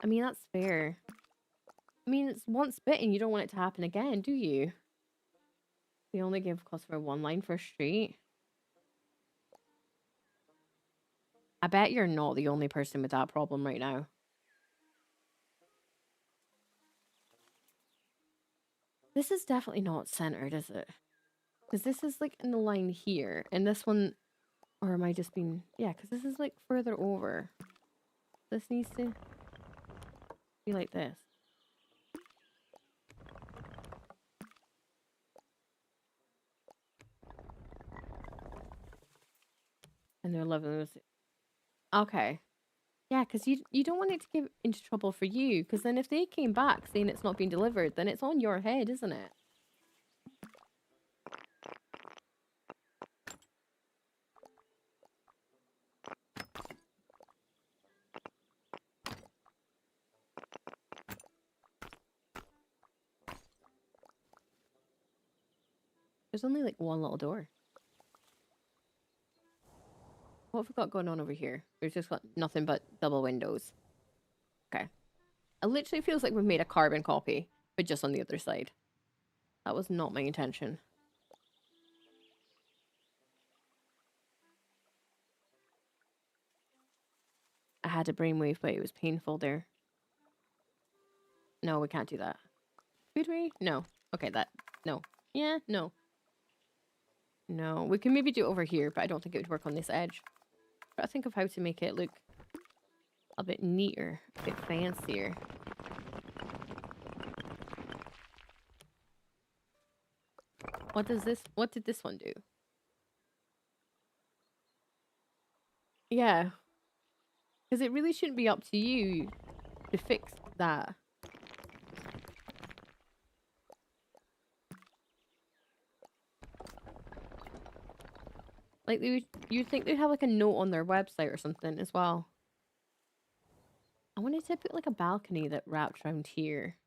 I mean, that's fair. I mean, it's once bitten, you don't want it to happen again, do you? They only give customer one line for a street. I bet you're not the only person with that problem right now. This is definitely not centered, is it? Because this is like in the line here, and this one, or am I just being, yeah, because this is like further over. This needs to be like this. And they're loving this. Okay. Yeah, because you don't want it to get into trouble for you, because then if they came back saying it's not being delivered, then it's on your head, isn't it? There's only like one little door. What have we got going on over here? There's just got nothing but double windows. Okay. It literally feels like we've made a carbon copy, but just on the other side. That was not my intention. I had a brainwave, but it was painful there. No, we can't do that. Could we? No. Okay, no. Yeah, no. No, we can maybe do it over here, but I don't think it would work on this edge. But I think of how to make it look a bit neater, a bit fancier. What did this one do? Yeah. Because it really shouldn't be up to you to fix that. Like, you'd think they'd have like a note on their website or something as well. I wanted to put like a balcony that wrapped around here.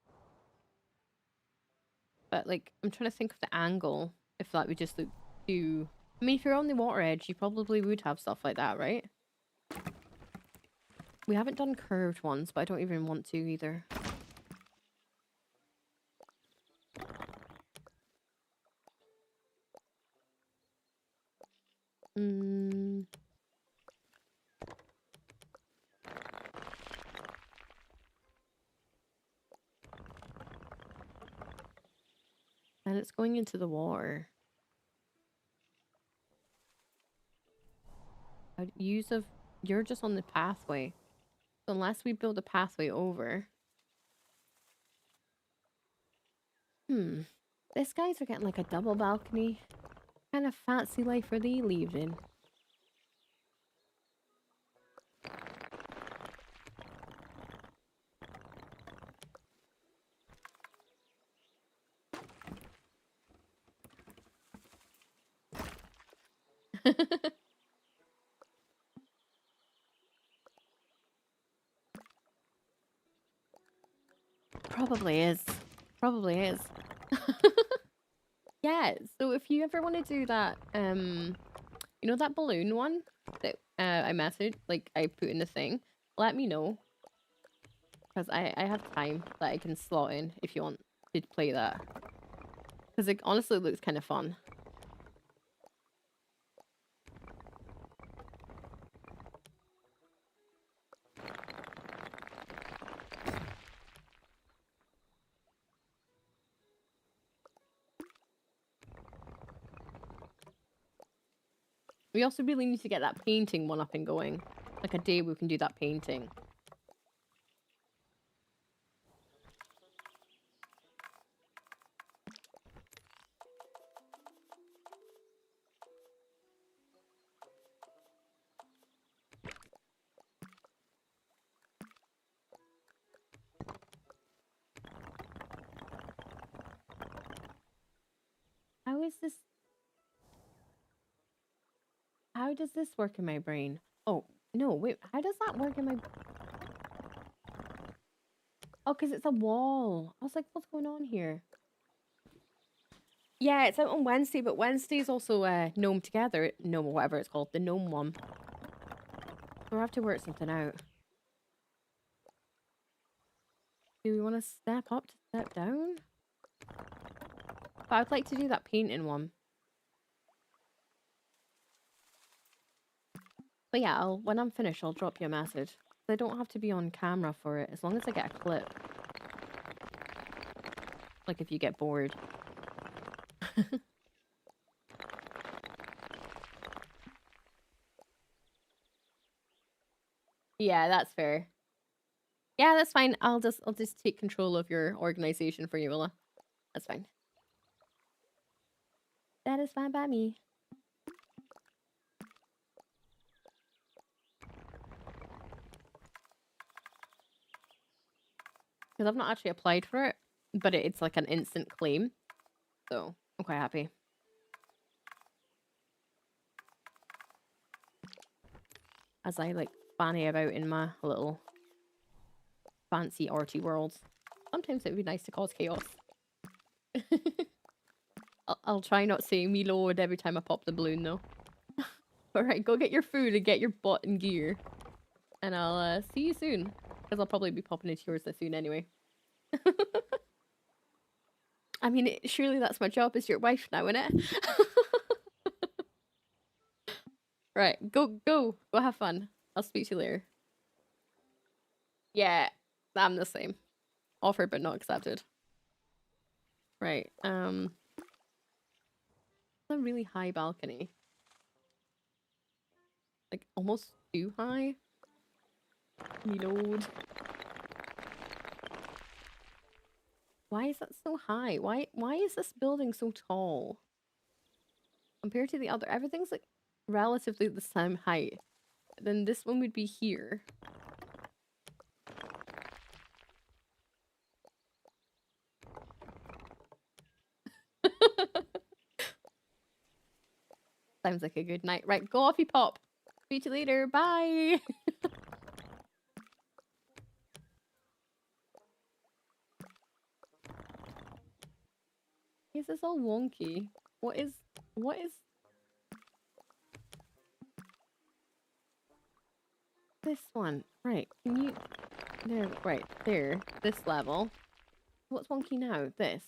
But like, I'm trying to think of the angle. If that would just look too. I mean, if you're on the water edge, you probably would have stuff like that, right? We haven't done curved ones, but I don't even want to either. Mm. And it's going into the water. I'd use of you're just on the pathway. So unless we build a pathway over. These guys are getting like a double balcony. What kind of fancy life are they leaving? Probably is. Probably is. Yeah, so if you ever want to do that, you know that balloon one that I messaged, like I put in the thing, let me know. Because I have time that I can slot in if you want to play that. Because it honestly looks kind of fun. We also really need to get that painting one up and going. Like a day we can do that painting. How is this? How does this work in my brain? Oh, no, wait. How does that work in my... Oh, because it's a wall. I was like, what's going on here? Yeah, it's out on Wednesday, but Wednesday's also Gnome Together. Gnome, or whatever it's called. The Gnome one. We'll have to work something out. Do we want to step up to step down? But I'd like to do that painting one. But yeah, when I'm finished, I'll drop you a message. I don't have to be on camera for it, as long as I get a clip. Like if you get bored. Yeah, that's fair. Yeah, that's fine. I'll just take control of your organization for you, Willa. That's fine. That is fine by me. Because I've not actually applied for it, but it's like an instant claim. So I'm quite happy. As I like fanny about in my little fancy arty worlds. Sometimes it would be nice to cause chaos. I'll try not saying me lord every time I pop the balloon though. Alright, go get your food and get your bot and gear. And I'll see you soon. Because I'll probably be popping into yours soon anyway. I mean, surely that's my job as your wife now, innit? Right, go have fun. I'll speak to you later. Yeah, I'm the same. Offered but not accepted. Right, a really high balcony. Like, almost too high. Reload. Why is that so high? Why is this building so tall? Compared to the other, everything's like relatively the same height. Then this one would be here. Sounds like a good night. Right, go off you pop. See you later. Bye. this all wonky? What is this one? Right, can you, there, right, there, this level. What's wonky now? This.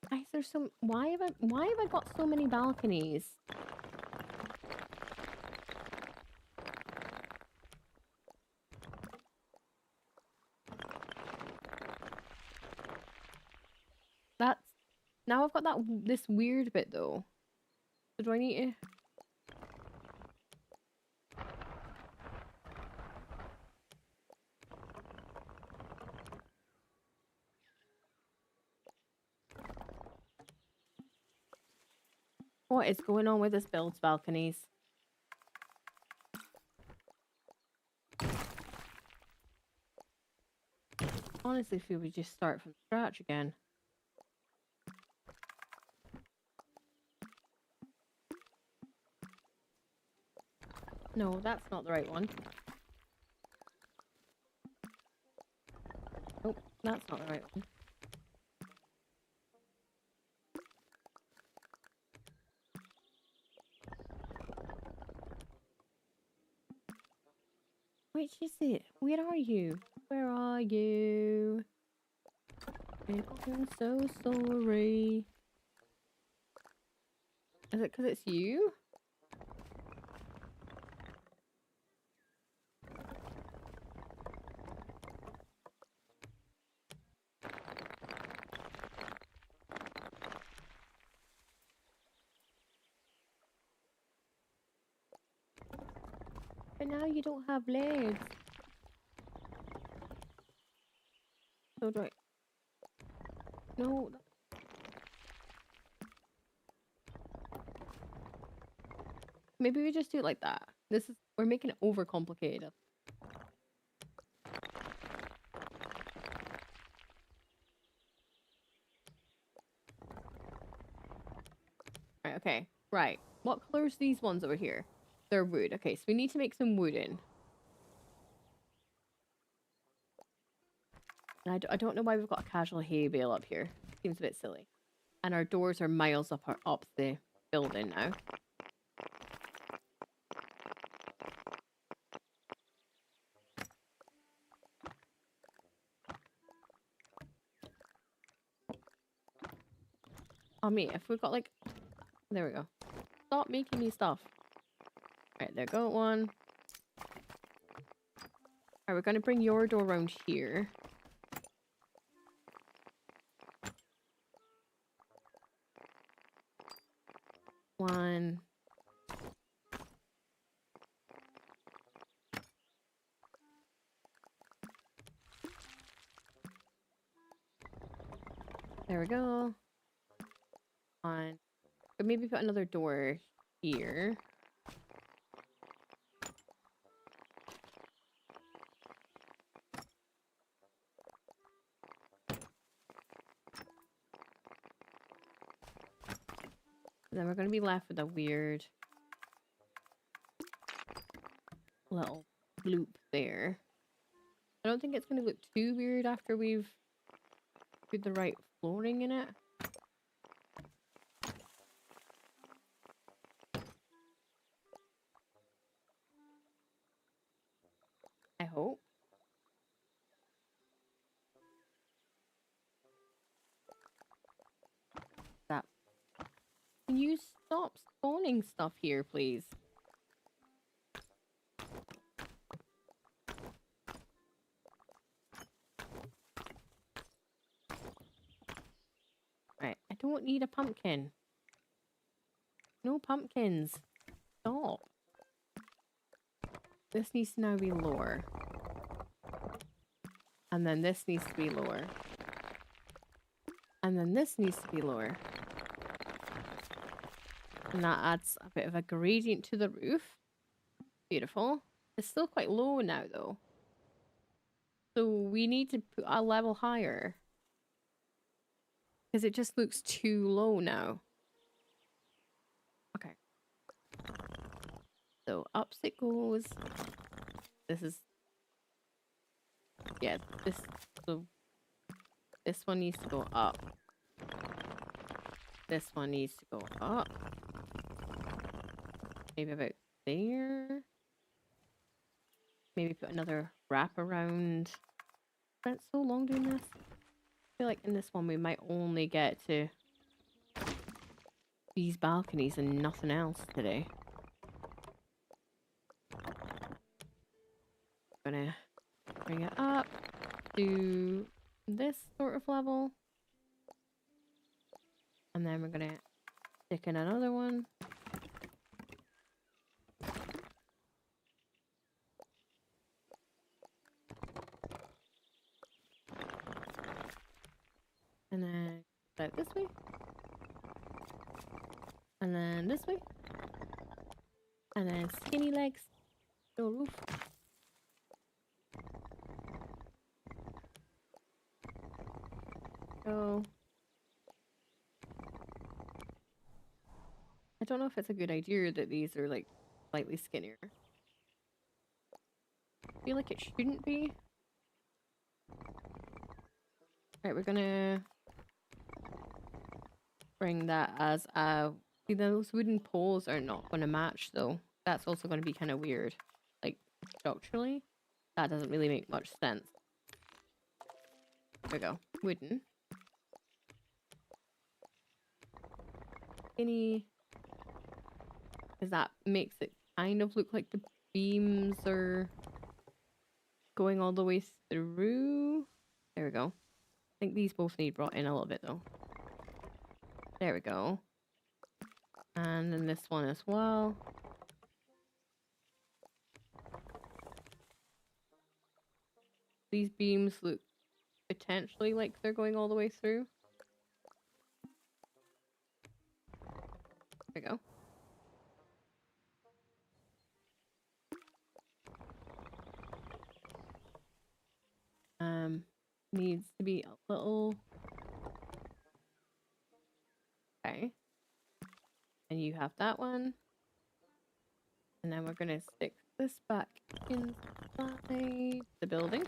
Why is there so, why have I got so many balconies? That's, now I've got that, this weird bit though. So do I need to? What is going on with this build's balconies? Honestly, feel we just start from scratch again. No, that's not the right one. Nope, that's not the right one. Which is it? Where are you? Where are you? And I'm so sorry. Is it because it's you? But now you don't have legs. So do I... No. Maybe we just do it like that. This is... We're making it overcomplicated. Right, okay. Right. What color's these ones over here? They're wood. Okay, so we need to make some wooden. And I don't know why we've got a casual hay bale up here. Seems a bit silly. And our doors are miles up the building now. Oh, mate, if we've got like... There we go. Stop making me stuff. Right, there go one. Alright, we're going to bring your door around here. One. There we go. One. But maybe put another door here. Then we're going to be left with a weird little loop there. I don't think it's going to look too weird after we've put the right flooring in it. I hope. That. Can you stop spawning stuff here, please? Right, I don't need a pumpkin. No pumpkins. Stop. This needs to now be lower. And then this needs to be lower. And then this needs to be lower. And that adds a bit of a gradient to the roof. Beautiful. It's still quite low now, though. So we need to put a level higher. Because it just looks too low now. Okay. So up it goes. This is... Yeah, this... So this one needs to go up. this one needs to go up. Maybe about there. Maybe put another wrap around. Spent so long doing this. I feel like in this one we might only get to these balconies and nothing else today. Gonna bring it up to this sort of level. And then we're gonna stick in another one. And then out this way. And then this way. And then skinny legs. No roof. So I don't know if it's a good idea that these are like slightly skinnier. I feel like it shouldn't be. Right, we're gonna bring that as a... See, those wooden poles are not gonna match though. That's also gonna be kind of weird. Like, structurally, that doesn't really make much sense. There we go. Wooden. Skinny. Because that makes it kind of look like the beams are going all the way through. There we go. I think these both need brought in a little bit though. There we go. And then this one as well. These beams look potentially like they're going all the way through. There we go. Needs to be a little... Okay. And you have that one. And then we're gonna stick this back inside the building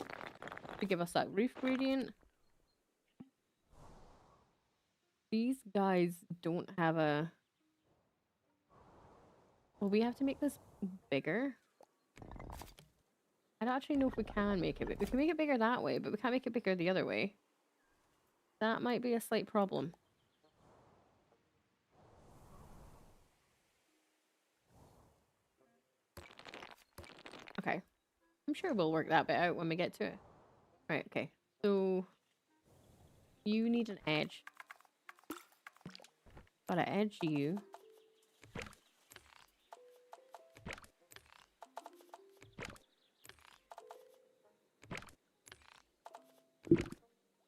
to give us that roof gradient. These guys don't have a... Well, we have to make this bigger. I don't actually know if we can make it, but we can make it bigger that way, but we can't make it bigger the other way. That might be a slight problem. Okay. I'm sure we'll work that bit out when we get to it. Right, okay. So you need an edge. Gotta edge you.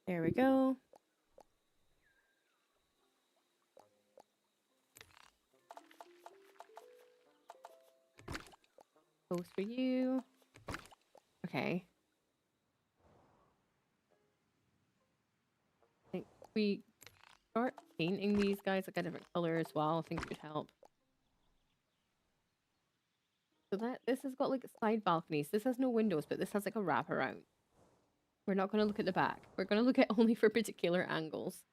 There we go. Goes for you. Okay. I think we start painting these guys like a different color as well. I think it would help. So that this has got like side balconies. This has no windows, but this has like a wraparound. We're not going to look at the back. We're going to look at only for particular angles.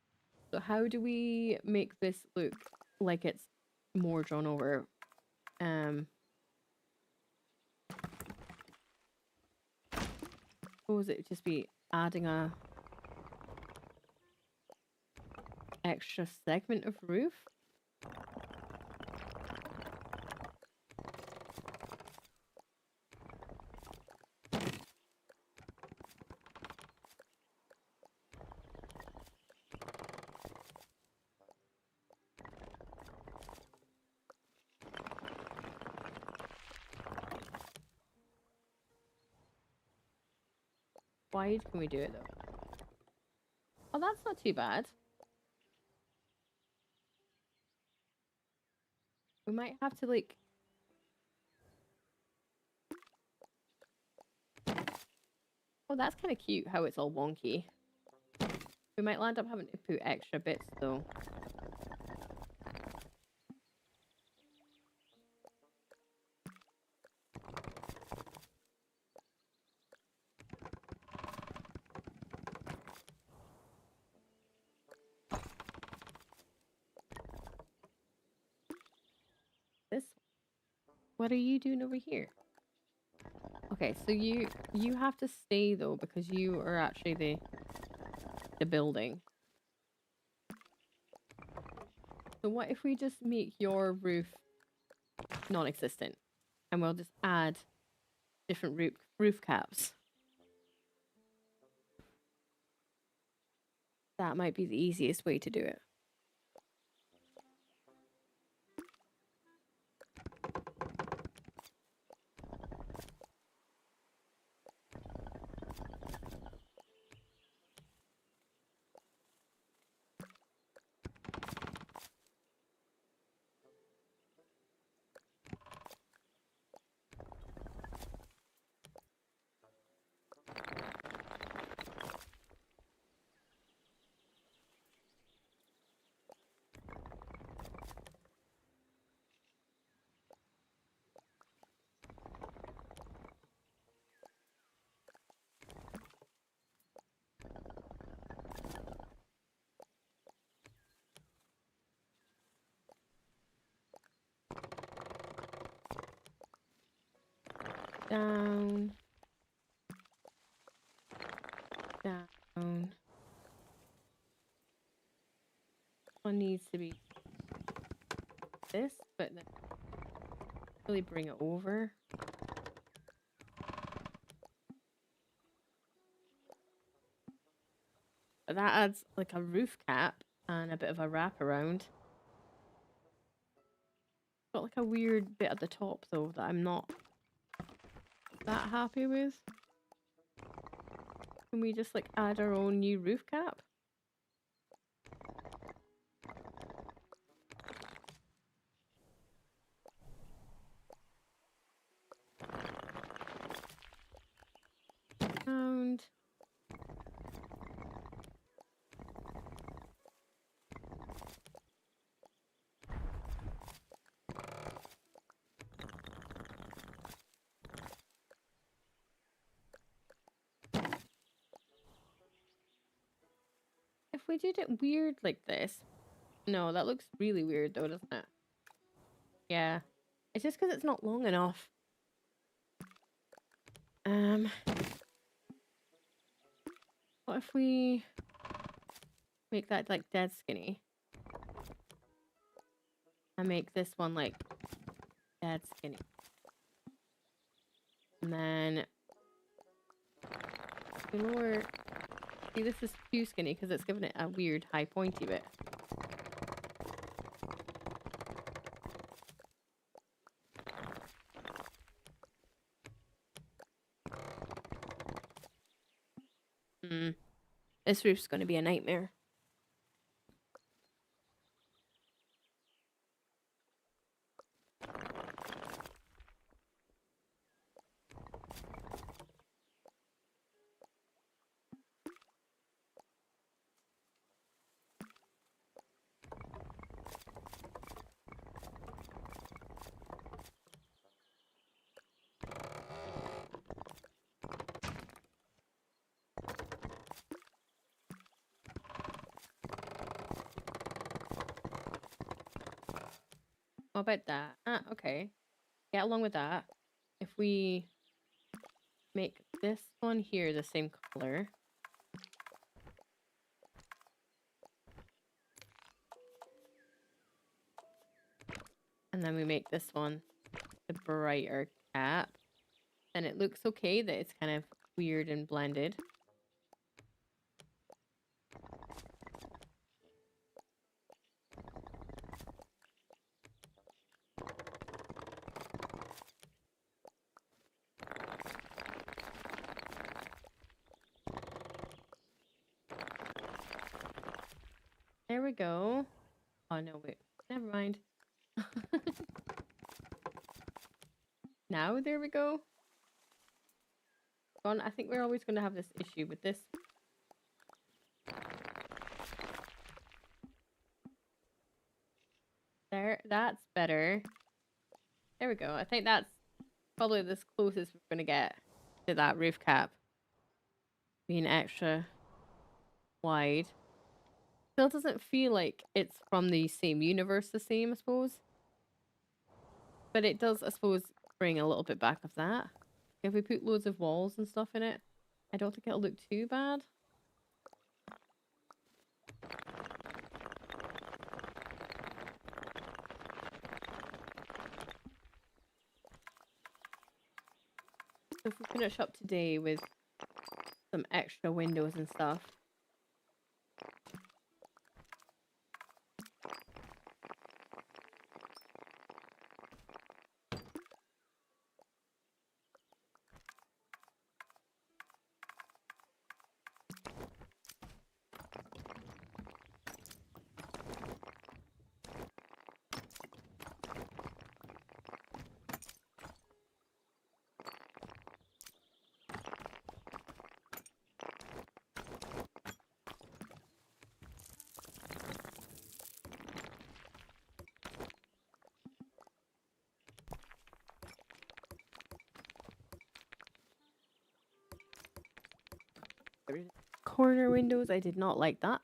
So how do we make this look like it's more drawn over? Suppose it would just be adding a extra segment of roof. Wide can we do it though? Oh, that's not too bad. We might have to like... Oh, that's kind of cute how it's all wonky. We might land up having to put extra bits though. What are you doing over here? Okay, so you have to stay though because you are actually the building. So what if we just make your roof non-existent and we'll just add different roof caps? That might be the easiest way to do it. Down, down. One needs to be this, but then really bring it over. But that adds like a roof cap and a bit of a wraparound. Got like a weird bit at the top though that I'm not that happy with. Can we just like add our own new roof cap? And if we did it weird like this, no, that looks really weird though, doesn't it? Yeah, it's just because it's not long enough. What if we make that like dead skinny and make this one like dead skinny, and then we lower. See, this is too skinny because it's giving it a weird high pointy bit. This roof's going to be a nightmare. What about that? Ah, okay. Get along with that. If we make this one here the same color. And then we make this one the brighter cap. Then it looks okay that it's kind of weird and blended. There we go. Oh, no, wait. Never mind. Now, there we go. I think we're always going to have this issue with this. There, that's better. There we go. I think that's probably the closest we're going to get to that roof cap being extra wide. Still doesn't feel like it's from the same universe, the same, I suppose. But it does, I suppose, bring a little bit back of that. If we put loads of walls and stuff in it, I don't think it'll look too bad. So if we finish up today with some extra windows and stuff. Corner windows, I did not like that.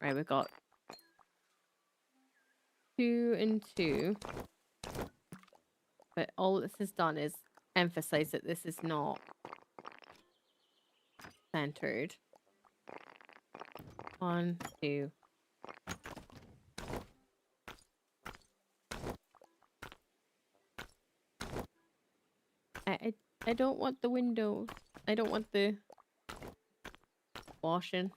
Right, we've got 2 and 2. But all this has done is emphasize that this is not centered. 1, 2. I don't want the windows. I don't want the washing.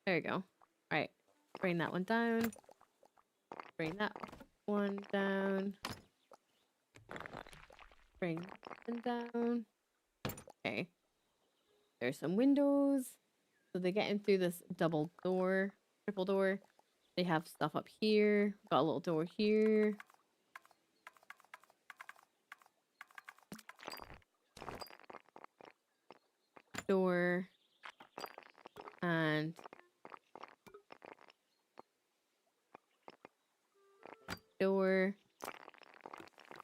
There you go. Right. Bring that one down. Bring that one down. Bring that one down. Okay. There's some windows. So they get in through this double door, triple door. They have stuff up here. Got a little door here. Door. And door.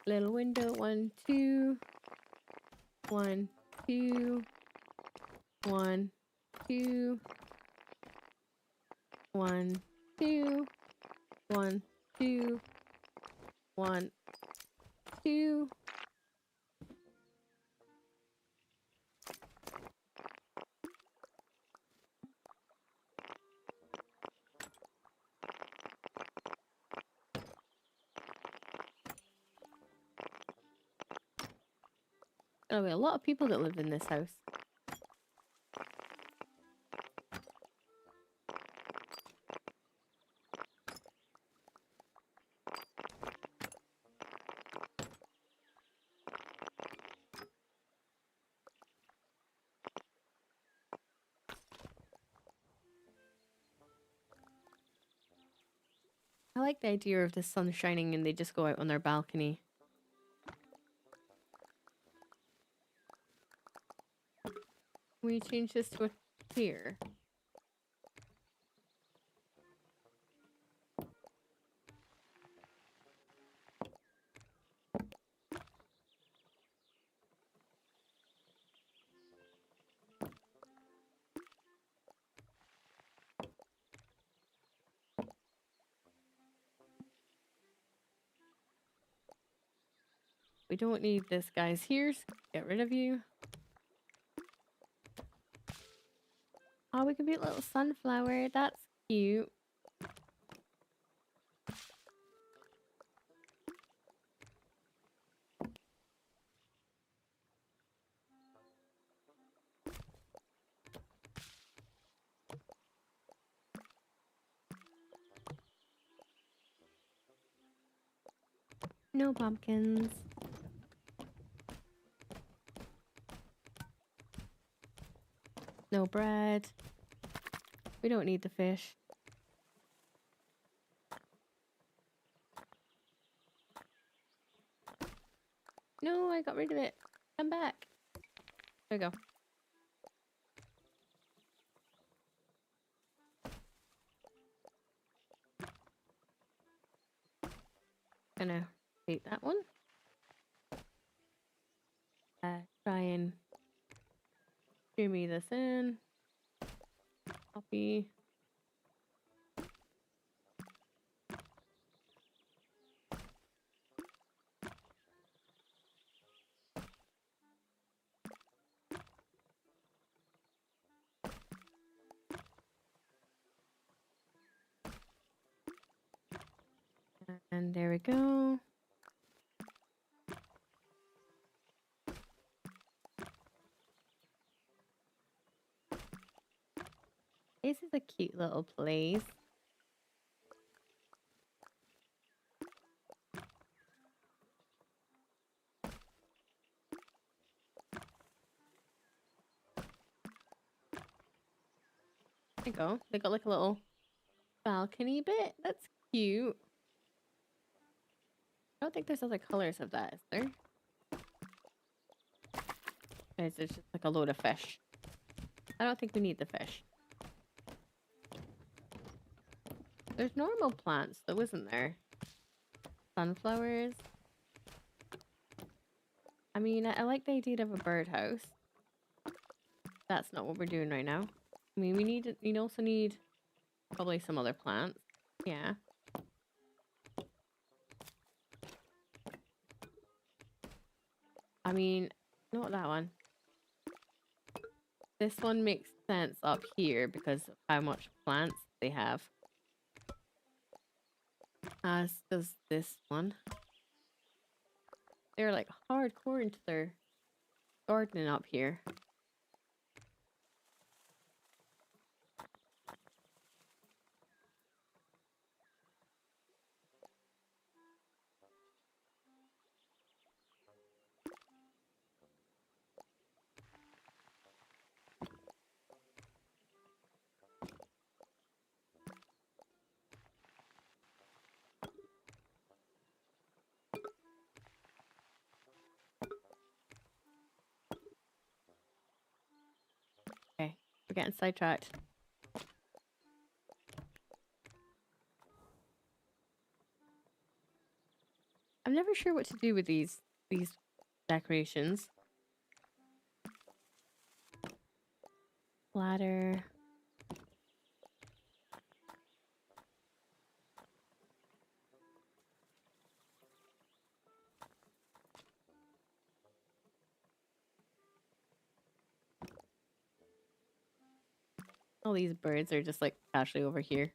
Little window. 1, 2. 1, 2. 1, 2. 1, 2. 1, 2. 1, 2. There'll be a lot of people that live in this house. I like the idea of the sun shining and they just go out on their balcony. Can we change this to a clear? We don't need this, guys. Here, get rid of you. Oh, we can be a little sunflower. That's cute. No pumpkins. No bread. We don't need the fish. No, I got rid of it. Come back. There we go. Gonna take that one. Try and Shimmy this in. Copy. And there we go. This is a cute little place. There you go. They got like a little balcony bit. That's cute. I don't think there's other colors of that, is there? It's just like a load of fish. I don't think we need the fish. There's normal plants though, isn't there? Sunflowers. I mean, I like the idea of a birdhouse. That's not what we're doing right now. I mean, we also need probably some other plants. Yeah. I mean, not that one. This one makes sense up here because of how much plants they have. As does this one. They're like hardcore into their gardening up here. Okay, we're getting sidetracked. I'm never sure what to do with these decorations. Ladder. All these birds are just like casually over here.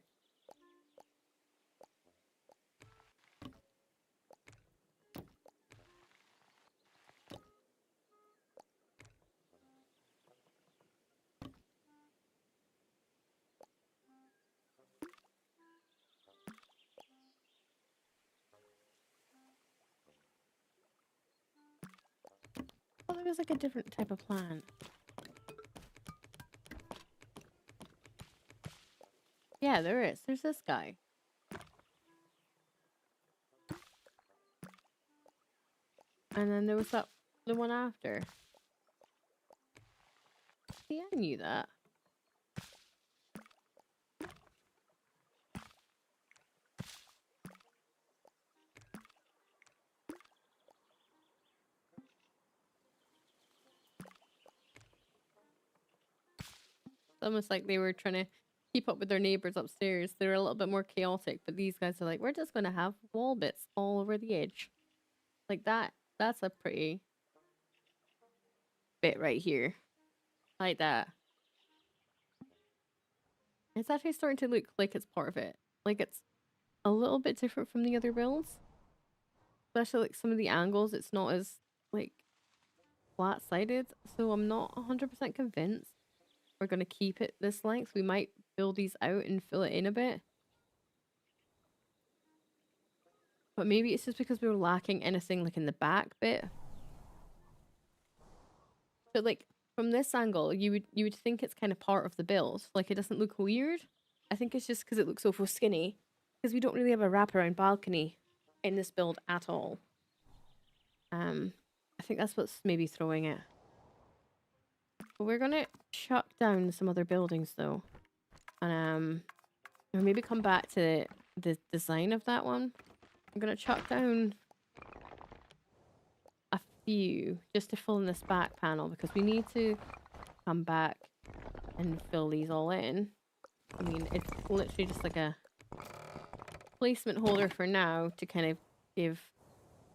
Oh, there was like a different type of plant. Yeah, there is. There's this guy. And then there was the one after. See, I knew that. It's almost like they were trying to keep up with their neighbors upstairs. They were a little bit more chaotic, but these guys are like, we're just going to have wall bits all over the edge. Like that. That's a pretty bit right here. Like that. It's actually starting to look like it's part of it. Like it's a little bit different from the other builds. Especially like some of the angles, it's not as like flat-sided. So I'm not 100% convinced we're going to keep it this length. We might build these out and fill it in a bit. But maybe it's just because we were lacking anything like in the back bit. But like from this angle, you would think it's kind of part of the build. Like it doesn't look weird. I think it's just because it looks so skinny. Because we don't really have a wraparound balcony in this build at all. I think that's what's maybe throwing it. But we're gonna chuck down some other buildings though. And or maybe come back to the design of that one. I'm gonna chuck down a few just to fill in this back panel because we need to come back and fill these all in. I mean, it's literally just like a placement holder for now to kind of give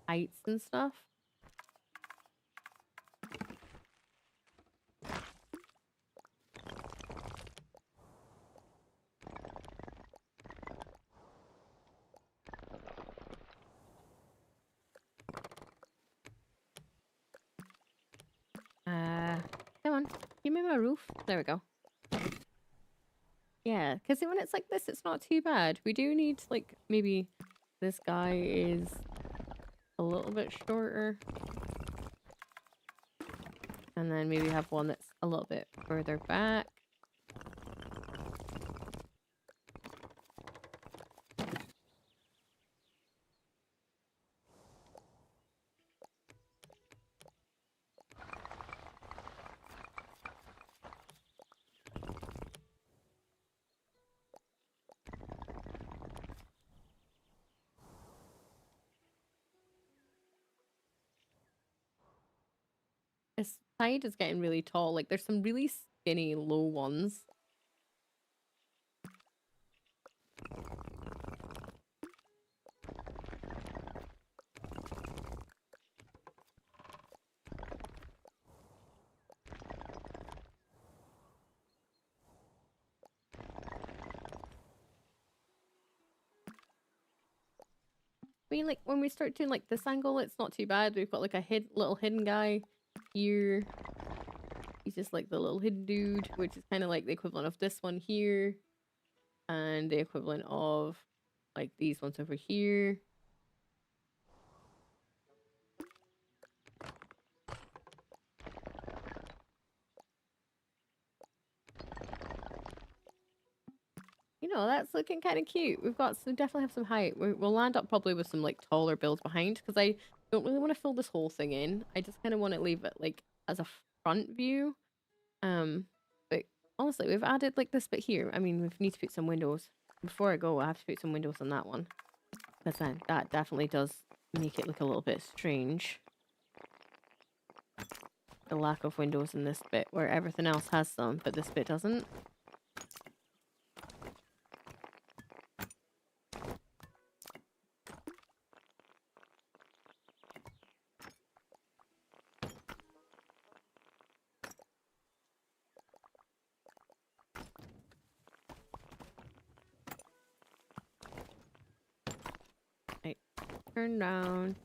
heights and stuff. Come on, give me my roof. There we go. Yeah, because when it's like this, it's not too bad. We do need, like, maybe this guy is a little bit shorter. And then maybe have one that's a little bit further back. This side is getting really tall. Like, there's some really skinny, low ones. I mean, like, when we start doing, like, this angle, it's not too bad. We've got, like, a little hidden guy here. He's just, like, the little hidden dude, which is kind of like the equivalent of this one here. And the equivalent of, like, these ones over here. You know, that's looking kind of cute. We've got some, definitely have some height. We'll land up probably with some, like, taller builds behind, because I don't really want to fill this whole thing in. I just kind of want to leave it, like, as a front view. But honestly, we've added, like, this bit here. I mean, we need to put some windows. Before I go, I have to put some windows on that one, because then that definitely does make it look a little bit strange. The lack of windows in this bit, where everything else has some, but this bit doesn't. Right, turn down.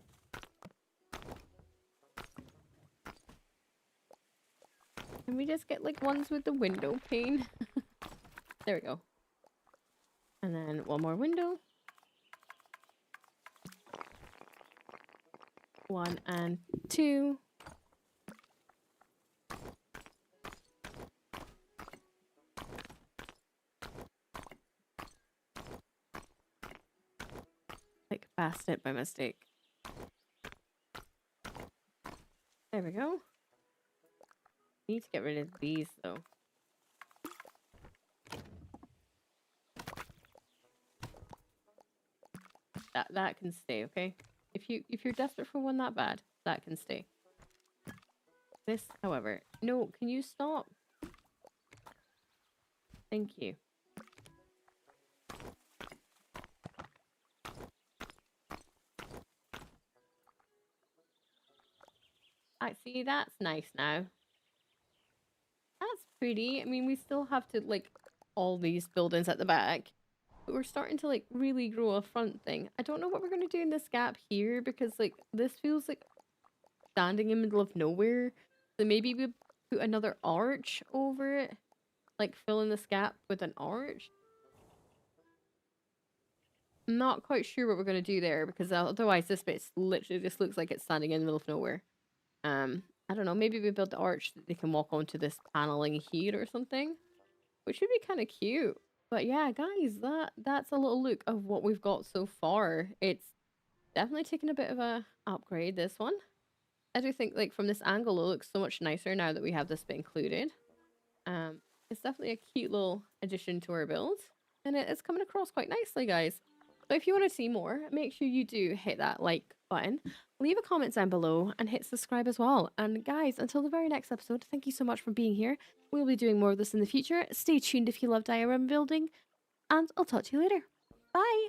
Can we just get, like, ones with the window pane? There we go. And then one more window. 1 and 2. Like, past it by mistake. There we go. Need to get rid of these though. That can stay, okay? If you're desperate for one that bad, that can stay. This, however, no, can you stop? Thank you. I see, that's nice now. That's pretty. I mean, we still have to, like, all these buildings at the back. But we're starting to, like, really grow a front thing. I don't know what we're going to do in this gap here, because, like, this feels like standing in the middle of nowhere. So maybe we put another arch over it. Like, fill in this gap with an arch. I'm not quite sure what we're going to do there, because otherwise this bit literally just looks like it's standing in the middle of nowhere. I don't know, maybe we build the arch that they can walk onto this paneling here or something, which would be kind of cute. But yeah, guys, that's a little look of what we've got so far. It's definitely taken a bit of a upgrade, this one. I do think, like, from this angle, it looks so much nicer now that we have this bit included. It's definitely a cute little addition to our build, and it's coming across quite nicely, guys. If you want to see more, make sure you do hit that like button, leave a comment down below, and hit subscribe as well. And guys, until the very next episode, thank you so much for being here. We'll be doing more of this in the future. Stay tuned if you love diorama building, and I'll talk to you later. Bye!